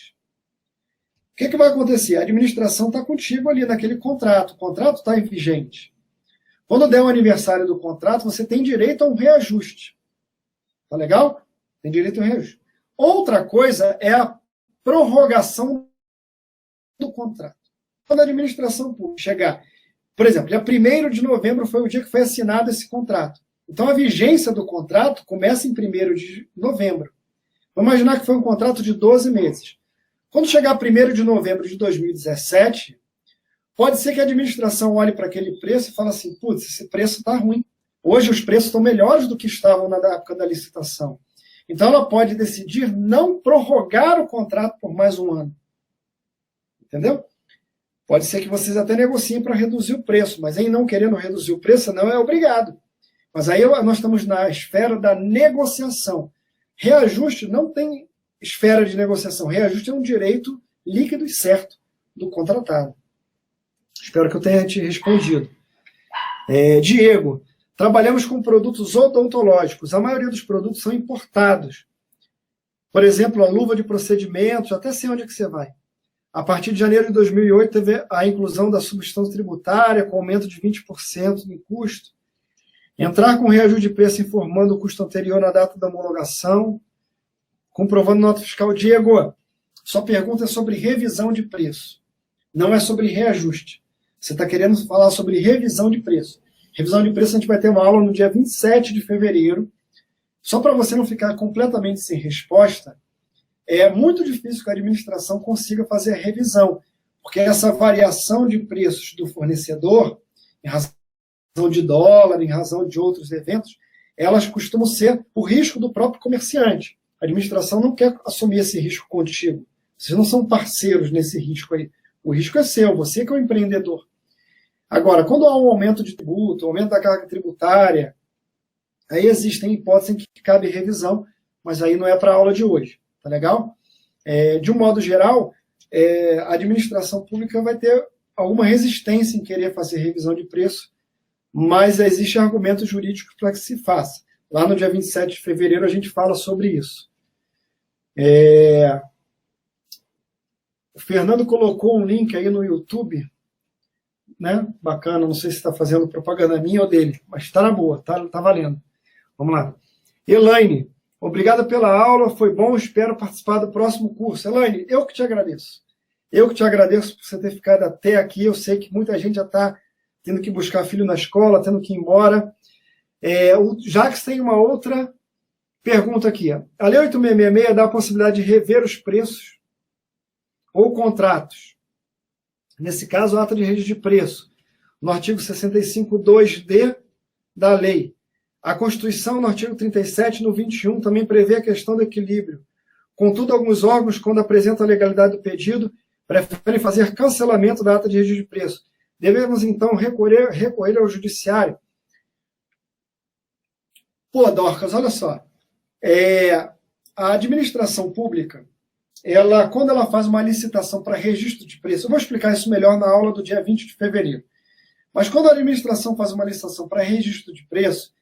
O que vai acontecer? A administração está contigo ali naquele contrato, o contrato está vigente. Quando der o aniversário do contrato, você tem direito a um reajuste. Tá legal? Tem direito a um reajuste. Outra coisa é a prorrogação do contrato. Quando a administração pública chegar, por exemplo, dia 1º de novembro foi o dia que foi assinado esse contrato. Então, a vigência do contrato começa em 1º de novembro. Vamos imaginar que foi um contrato de 12 meses. Quando chegar 1º de novembro de 2017, pode ser que a administração olhe para aquele preço e fale assim, putz, esse preço está ruim. Hoje os preços estão melhores do que estavam na época da licitação. Então, ela pode decidir não prorrogar o contrato por mais um ano. Entendeu? Pode ser que vocês até negociem para reduzir o preço, mas em não querendo reduzir o preço, não é obrigado. Mas aí nós estamos na esfera da negociação. Reajuste não tem esfera de negociação. Reajuste é um direito líquido e certo do contratado. Espero que eu tenha te respondido. Diego, trabalhamos com produtos odontológicos. A maioria dos produtos são importados. Por exemplo, a luva de procedimentos, até sei onde é que você vai. A partir de janeiro de 2008, teve a inclusão da substância tributária, com aumento de 20% no custo. Entrar com reajuste de preço informando o custo anterior na data da homologação, comprovando nota fiscal. Diego, sua pergunta é sobre revisão de preço, não é sobre reajuste. Você está querendo falar sobre revisão de preço. Revisão de preço a gente vai ter uma aula no dia 27 de fevereiro. Só para você não ficar completamente sem resposta, é muito difícil que a administração consiga fazer a revisão, porque essa variação de preços do fornecedor, em razão de dólar, em razão de outros eventos, elas costumam ser o risco do próprio comerciante. A administração não quer assumir esse risco contigo. Vocês não são parceiros nesse risco aí. O risco é seu, você que é o empreendedor. Agora, quando há um aumento de tributo, aumento da carga tributária, aí existem hipóteses em que cabe revisão, mas aí não é para a aula de hoje. Tá legal? De um modo geral, a administração pública vai ter alguma resistência em querer fazer revisão de preço, mas existe argumento jurídico para que se faça. Lá no dia 27 de fevereiro a gente fala sobre isso. O Fernando colocou um link aí no YouTube, né? Bacana, não sei se está fazendo propaganda minha ou dele, mas está na boa, tá valendo. Vamos lá. Elaine, obrigada pela aula, foi bom, espero participar do próximo curso. Elaine, eu que te agradeço. Eu que te agradeço por você ter ficado até aqui. Eu sei que muita gente já está tendo que buscar filho na escola, tendo que ir embora. O Jacques tem uma outra pergunta aqui. A Lei 8666 dá a possibilidade de rever os preços ou contratos. Nesse caso, a ata de registro de preço. No artigo 65.2d da lei. A Constituição, no artigo 37, no 21, também prevê a questão do equilíbrio. Contudo, alguns órgãos, quando apresentam a legalidade do pedido, preferem fazer cancelamento da ata de registro de preço. Devemos, então, recorrer ao judiciário. Pô, Dorcas, olha só. A administração pública, quando ela faz uma licitação para registro de preço, eu vou explicar isso melhor na aula do dia 20 de fevereiro. Mas quando a administração faz uma licitação para registro de preço,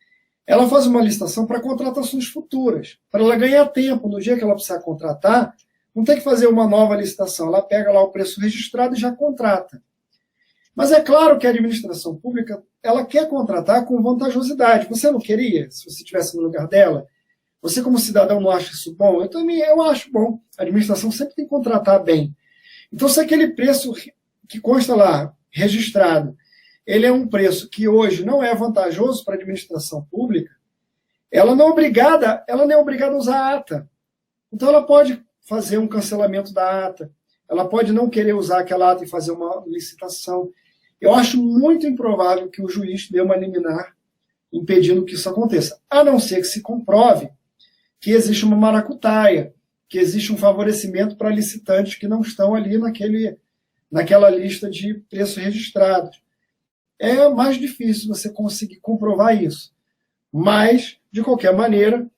ela faz uma licitação para contratações futuras, para ela ganhar tempo. No dia que ela precisar contratar, não tem que fazer uma nova licitação. Ela pega lá o preço registrado e já contrata. Mas é claro que a administração pública ela quer contratar com vantajosidade. Você não queria, se você estivesse no lugar dela? Você, como cidadão, não acha isso bom? Eu acho bom. A administração sempre tem que contratar bem. Então, se aquele preço que consta lá, registrado, ele é um preço que hoje não é vantajoso para a administração pública, ela não é obrigada a usar a ata. Então ela pode fazer um cancelamento da ata, ela pode não querer usar aquela ata e fazer uma licitação. Eu acho muito improvável que o juiz dê uma liminar impedindo que isso aconteça, a não ser que se comprove que existe uma maracutaia, que existe um favorecimento para licitantes que não estão ali naquela lista de preços registrados. É mais difícil você conseguir comprovar isso. Mas, de qualquer maneira,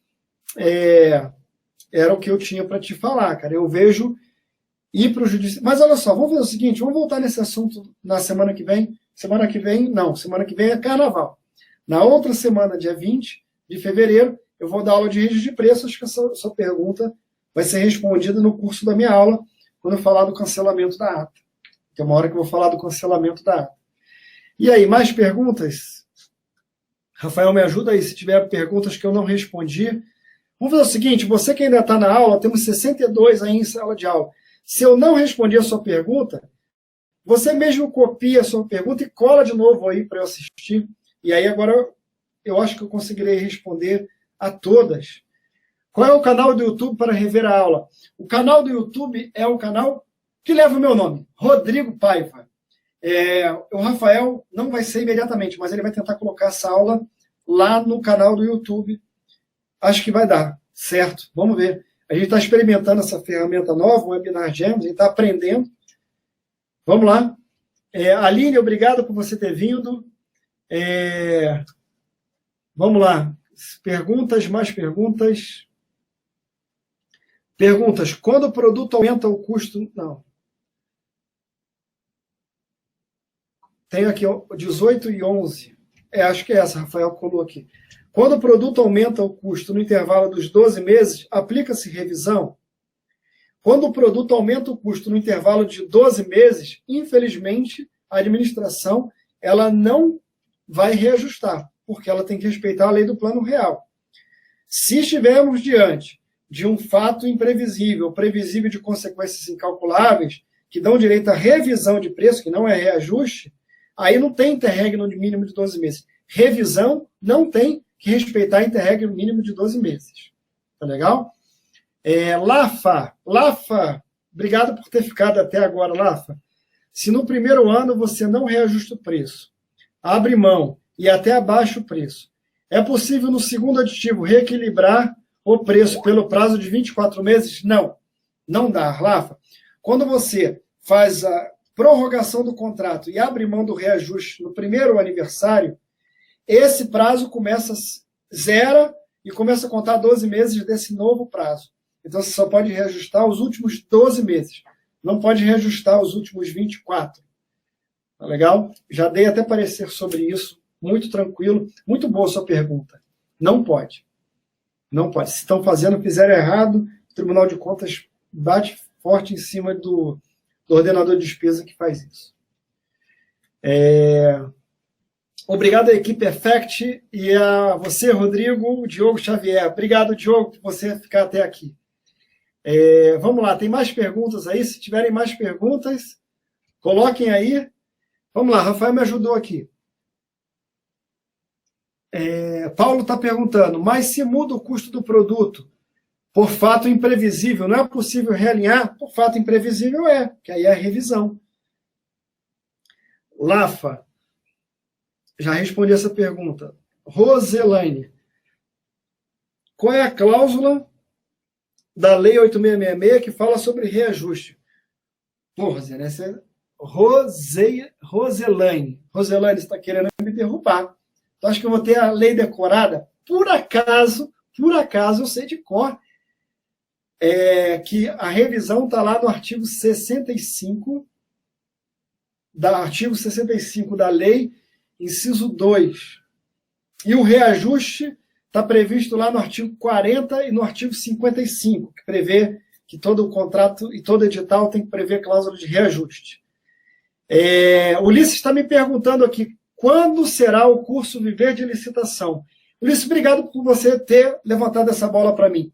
era o que eu tinha para te falar, cara. Eu vejo ir para o judiciário. Mas olha só, vamos fazer o seguinte, vamos voltar nesse assunto na semana que vem. Semana que vem é carnaval. Na outra semana, dia 20 de fevereiro, eu vou dar aula de registro de preços. Acho que essa sua pergunta vai ser respondida no curso da minha aula, quando eu falar do cancelamento da ata. Tem uma hora que eu vou falar do cancelamento da ata. E aí, mais perguntas? Rafael, me ajuda aí, se tiver perguntas que eu não respondi. Vamos fazer o seguinte, você que ainda está na aula, temos 62 aí em sala de aula. Se eu não responder a sua pergunta, você mesmo copia a sua pergunta e cola de novo aí para eu assistir. E aí agora eu acho que eu conseguirei responder a todas. Qual é o canal do YouTube para rever a aula? O canal do YouTube é o canal que leva o meu nome, Rodrigo Paiva. O Rafael não vai ser imediatamente, mas ele vai tentar colocar essa aula lá no canal do YouTube. Acho que vai dar, certo? Vamos ver. A gente está experimentando essa ferramenta nova, o Webinar Jam, a gente está aprendendo. Vamos lá. Aline, obrigado por você ter vindo. Vamos lá. Perguntas, mais perguntas. Perguntas. Quando o produto aumenta o custo... Não. Tenho aqui 18 e 11. Acho que é essa, Rafael colocou aqui. Quando o produto aumenta o custo no intervalo dos 12 meses, aplica-se revisão? Quando o produto aumenta o custo no intervalo de 12 meses, infelizmente, a administração ela não vai reajustar, porque ela tem que respeitar a lei do plano real. Se estivermos diante de um fato imprevisível, previsível de consequências incalculáveis, que dão direito à revisão de preço, que não é reajuste, aí não tem interregno de mínimo de 12 meses. Revisão não tem que respeitar interregno mínimo de 12 meses. Tá legal? Lafa, obrigado por ter ficado até agora, Lafa. Se no primeiro ano você não reajusta o preço, abre mão e até abaixa o preço, é possível no segundo aditivo reequilibrar o preço pelo prazo de 24 meses? Não, não dá, Lafa. Quando você faz a prorrogação do contrato e abre mão do reajuste no primeiro aniversário, esse prazo zera e começa a contar 12 meses desse novo prazo. Então, você só pode reajustar os últimos 12 meses. Não pode reajustar os últimos 24. Tá legal? Já dei até parecer sobre isso. Muito tranquilo. Muito boa a sua pergunta. Não pode. Não pode. Se estão fizeram errado, o Tribunal de Contas bate forte em cima do ordenador de despesa que faz isso. Obrigado à equipe Effect e a você, Rodrigo, Diogo Xavier. Obrigado, Diogo, por você ficar até aqui. Vamos lá, tem mais perguntas aí? Se tiverem mais perguntas, coloquem aí. Vamos lá, Rafael me ajudou aqui. Paulo está perguntando, mas se muda o custo do produto por fato imprevisível, não é possível realinhar? Por fato imprevisível que aí é a revisão. Lafa, já respondi essa pergunta. Roselaine, qual é a cláusula da Lei 8666 que fala sobre reajuste? Roselaine, essa é Roselaine. Roselaine está querendo me derrubar. Então, acho que eu vou ter a lei decorada. Por acaso eu sei de cor que a revisão está lá no artigo 65 da lei, inciso 2. E o reajuste está previsto lá no artigo 40 e no artigo 55, que prevê que todo contrato e todo edital tem que prever cláusula de reajuste. Ulisses está me perguntando aqui, quando será o curso Viver de Licitação? Ulisses, obrigado por você ter levantado essa bola para mim.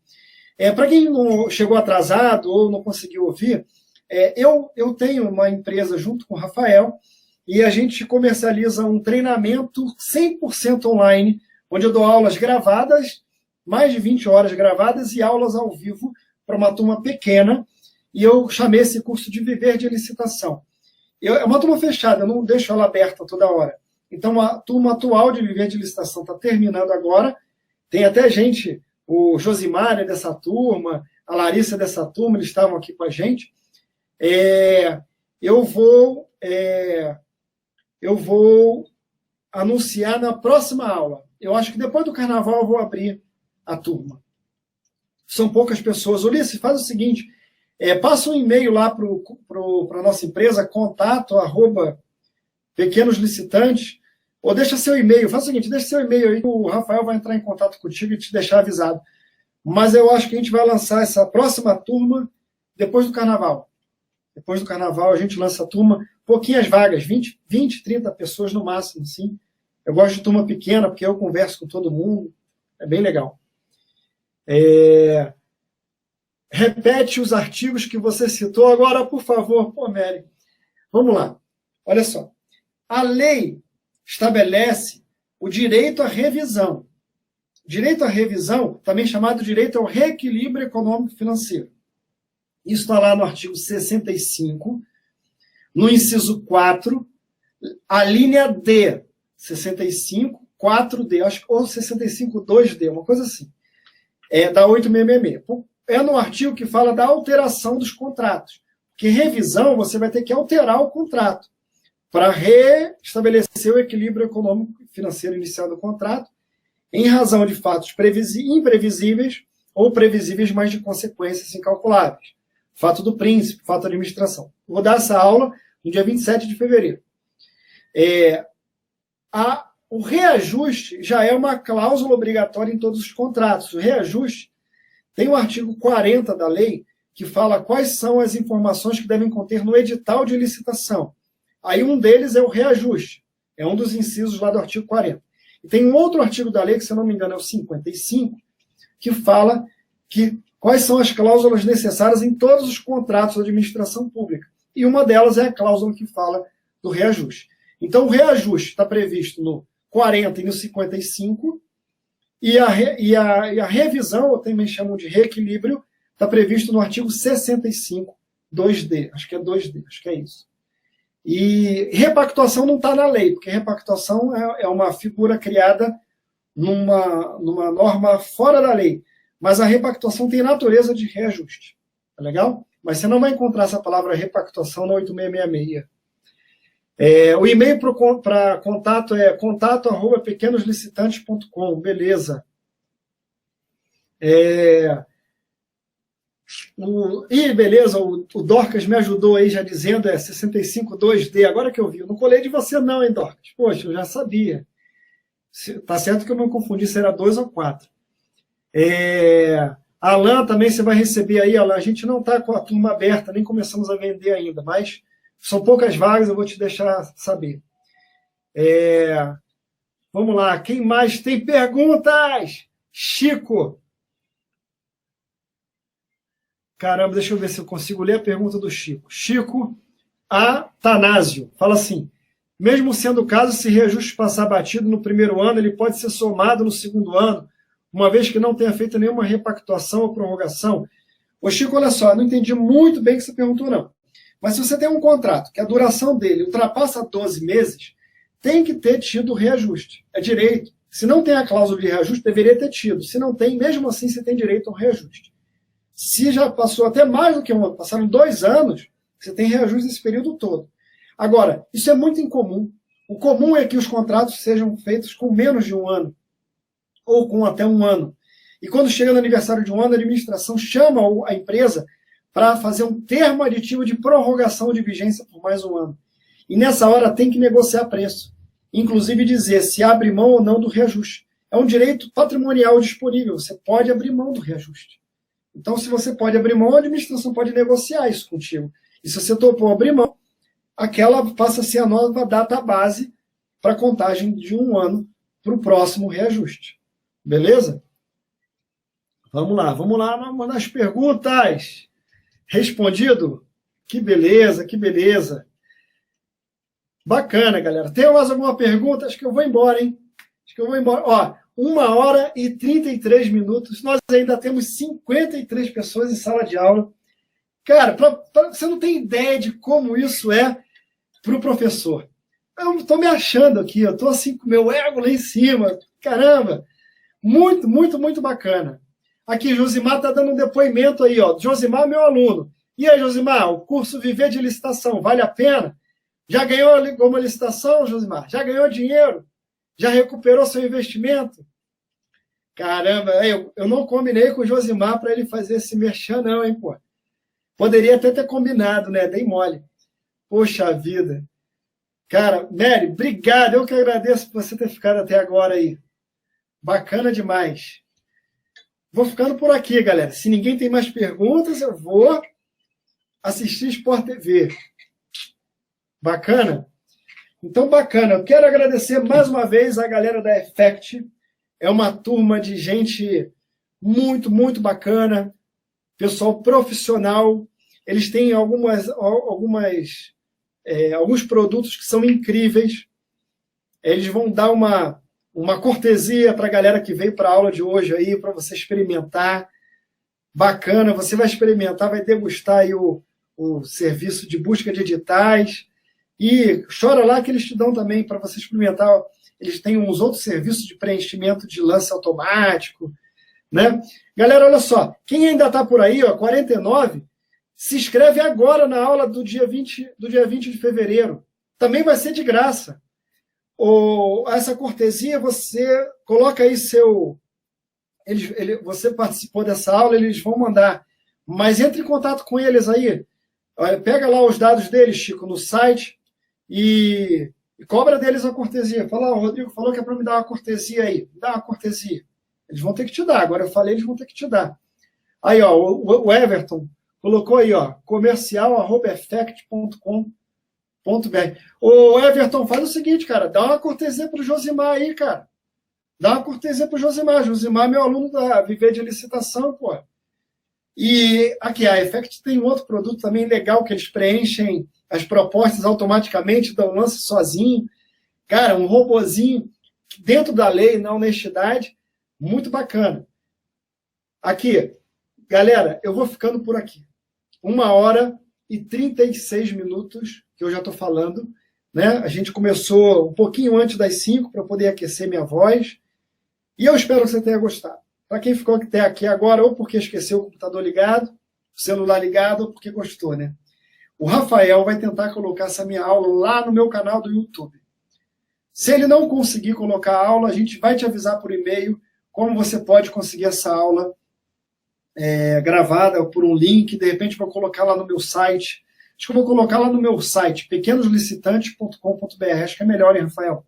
Para quem não chegou atrasado ou não conseguiu ouvir, eu tenho uma empresa junto com o Rafael e a gente comercializa um treinamento 100% online, onde eu dou aulas gravadas mais de 20 horas gravadas e aulas ao vivo para uma turma pequena, e eu chamei esse curso de Viver de Licitação. É uma turma fechada, eu não deixo ela aberta toda hora. Então, a turma atual de Viver de Licitação está terminando agora. Tem até gente, o Josimar é dessa turma, a Larissa é dessa turma, eles estavam aqui com a gente. Eu vou anunciar na próxima aula. Eu acho que depois do carnaval eu vou abrir a turma. São poucas pessoas. Ulisses, faz o seguinte, passa um e-mail lá para a nossa empresa, contato@pequenoslicitantes, ou deixa seu e-mail. Faz o seguinte, deixa seu e-mail aí, o Rafael vai entrar em contato contigo e te deixar avisado. Mas eu acho que a gente vai lançar essa próxima turma depois do carnaval. Depois do carnaval a gente lança a turma, pouquinhas vagas, 20, 30 pessoas no máximo, sim. Eu gosto de turma pequena, porque eu converso com todo mundo, é bem legal. Repete os artigos que você citou agora, por favor. Pô, Mary, vamos lá. Olha só. A lei estabelece o direito à revisão. Direito à revisão, também chamado direito ao reequilíbrio econômico-financeiro. Isso está lá no artigo 65, no inciso 4, a linha D, 65, 4D, acho que ou 65, 2D, uma coisa assim. Da 8666. É no artigo que fala da alteração dos contratos. Porque revisão, você vai ter que alterar o contrato para restabelecer o equilíbrio econômico e financeiro inicial do contrato, em razão de fatos imprevisíveis ou previsíveis, mas de consequências incalculáveis. Fato do príncipe, fato da administração. Vou dar essa aula no dia 27 de fevereiro. O reajuste já é uma cláusula obrigatória em todos os contratos. O reajuste tem o artigo 40 da lei, que fala quais são as informações que devem conter no edital de licitação. Aí um deles é o reajuste. É um dos incisos lá do artigo 40. E tem um outro artigo da lei, que se eu não me engano é o 55, que fala quais são as cláusulas necessárias em todos os contratos da administração pública. E uma delas é a cláusula que fala do reajuste. Então, o reajuste está previsto no 40 e no 55, e a revisão, ou também chamam de reequilíbrio, está previsto no artigo 65, 2D. Acho que é 2D, acho que é isso. E repactuação não está na lei, porque repactuação é uma figura criada numa norma fora da lei. Mas a repactuação tem natureza de reajuste. Tá legal? Mas você não vai encontrar essa palavra repactuação na 8666. O e-mail para contato é contato@pequenoslicitantes.com. Beleza. Beleza, o Dorcas me ajudou aí já dizendo 65 2D. Agora que eu vi. Eu não colei de você não, hein, Dorcas? Poxa, eu já sabia. Tá certo que eu não confundi se era 2 ou 4. Alan, também você vai receber aí, Alan. A gente não está com a turma aberta, nem começamos a vender ainda, mas são poucas vagas, eu vou te deixar saber. Vamos lá, quem mais tem perguntas? Chico. Caramba, deixa eu ver se eu consigo ler a pergunta do Chico. Chico Atanásio fala assim: mesmo sendo o caso, se reajuste passar batido no primeiro ano, ele pode ser somado no segundo ano, uma vez que não tenha feito nenhuma repactuação ou prorrogação. Ô Chico, olha só, não entendi muito bem o que você perguntou, não. Mas se você tem um contrato que a duração dele ultrapassa 12 meses, tem que ter tido reajuste. É direito. Se não tem a cláusula de reajuste, deveria ter tido. Se não tem, mesmo assim, você tem direito ao reajuste. Se já passou até mais do que um ano, passaram 2 anos, você tem reajuste nesse período todo. Agora, isso é muito incomum. O comum é que os contratos sejam feitos com menos de 1 ano, ou com até 1 ano. E quando chega no aniversário de 1 ano, a administração chama a empresa para fazer um termo aditivo de prorrogação de vigência por mais 1 ano. E nessa hora tem que negociar preço. Inclusive dizer se abre mão ou não do reajuste. É um direito patrimonial disponível. Você pode abrir mão do reajuste. Então, se você pode abrir mão, a administração pode negociar isso contigo. E se você topou abrir mão, aquela passa a ser a nova data base para a contagem de 1 ano para o próximo reajuste. Beleza? Vamos lá nas perguntas. Respondido? Que beleza, que beleza. Bacana, galera. Tem mais alguma pergunta? Acho que eu vou embora, hein? Ó, 1 hora e 33 minutos. Nós ainda temos 53 pessoas em sala de aula. Cara, você não tem ideia de como isso é para o professor. Eu estou me achando aqui, eu estou assim com o meu ego lá em cima. Caramba, muito, muito, muito bacana. Aqui, Josimar está dando um depoimento aí, ó. Josimar, meu aluno. E aí, Josimar, o curso Viver de Licitação, vale a pena? Já ganhou alguma licitação, Josimar? Já ganhou dinheiro? Já recuperou seu investimento? Caramba, eu não combinei com o Josimar para ele fazer esse merchan, não, hein, pô. Poderia até ter combinado, né? Dei mole. Poxa vida. Cara, Mary, obrigado. Eu que agradeço por você ter ficado até agora aí. Bacana demais. Vou ficando por aqui, galera. Se ninguém tem mais perguntas, eu vou assistir Sport TV. Bacana? Então, bacana. Eu quero agradecer mais uma vez a galera da Effect. É uma turma de gente muito, muito bacana. Pessoal profissional. Eles têm alguns produtos que são incríveis. Eles vão dar uma cortesia para a galera que veio para a aula de hoje aí, para você experimentar. Bacana, você vai experimentar, vai degustar aí o serviço de busca de editais. E chora lá que eles te dão também para você experimentar. Eles têm uns outros serviços de preenchimento de lance automático, né? Galera, olha só, quem ainda está por aí, ó, 49, se inscreve agora na aula do dia 20 de fevereiro. Também vai ser de graça. Essa cortesia, você coloca aí você participou dessa aula, eles vão mandar. Mas entre em contato com eles aí. Pega lá os dados deles, Chico, no site e cobra deles a cortesia. Fala, o Rodrigo falou que é para me dar uma cortesia aí. Me dá uma cortesia. Eles vão ter que te dar. Agora eu falei, eles vão ter que te dar. Aí, ó, o Everton colocou aí, ó, comercial@effect.com.br. Ô, Everton, faz o seguinte, cara, dá uma cortesia pro Josimar aí, cara. Dá uma cortesia pro Josimar. Josimar é meu aluno da Viver de Licitação, pô. E aqui, a Effect tem um outro produto também legal, que eles preenchem as propostas automaticamente, dão lance sozinho. Cara, um robozinho dentro da lei, na honestidade, muito bacana. Aqui, galera, eu vou ficando por aqui. 1 hora e 36 minutos que eu já estou falando, né? A gente começou um pouquinho antes das 5 para poder aquecer minha voz. E eu espero que você tenha gostado. Para quem ficou até aqui agora, ou porque esqueceu o computador ligado, o celular ligado, ou porque gostou, né? O Rafael vai tentar colocar essa minha aula lá no meu canal do YouTube. Se ele não conseguir colocar a aula, a gente vai te avisar por e-mail como você pode conseguir essa aula gravada por um link, de repente vou colocar lá no meu site. Acho que eu vou colocar lá no meu site, pequenoslicitantes.com.br. Acho que é melhor, hein, Rafael?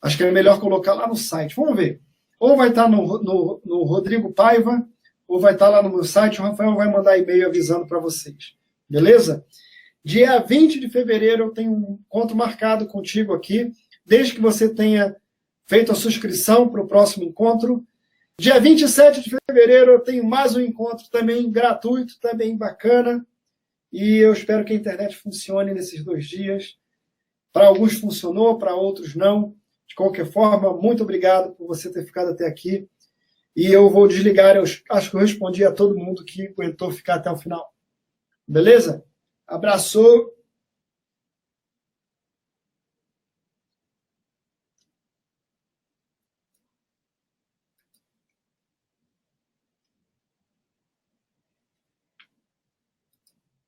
Acho que é melhor colocar lá no site. Vamos ver. Ou vai estar no Rodrigo Paiva, ou vai estar lá no meu site. O Rafael vai mandar e-mail avisando para vocês. Beleza? Dia 20 de fevereiro eu tenho um encontro marcado contigo aqui, desde que você tenha feito a sua inscrição para o próximo encontro. Dia 27 de fevereiro eu tenho mais um encontro também gratuito, também bacana. E eu espero que a internet funcione nesses 2 dias. Para alguns funcionou, para outros não. De qualquer forma, muito obrigado por você ter ficado até aqui. E eu vou desligar, eu acho que eu respondi a todo mundo que aguentou ficar até o final. Beleza? Abraço.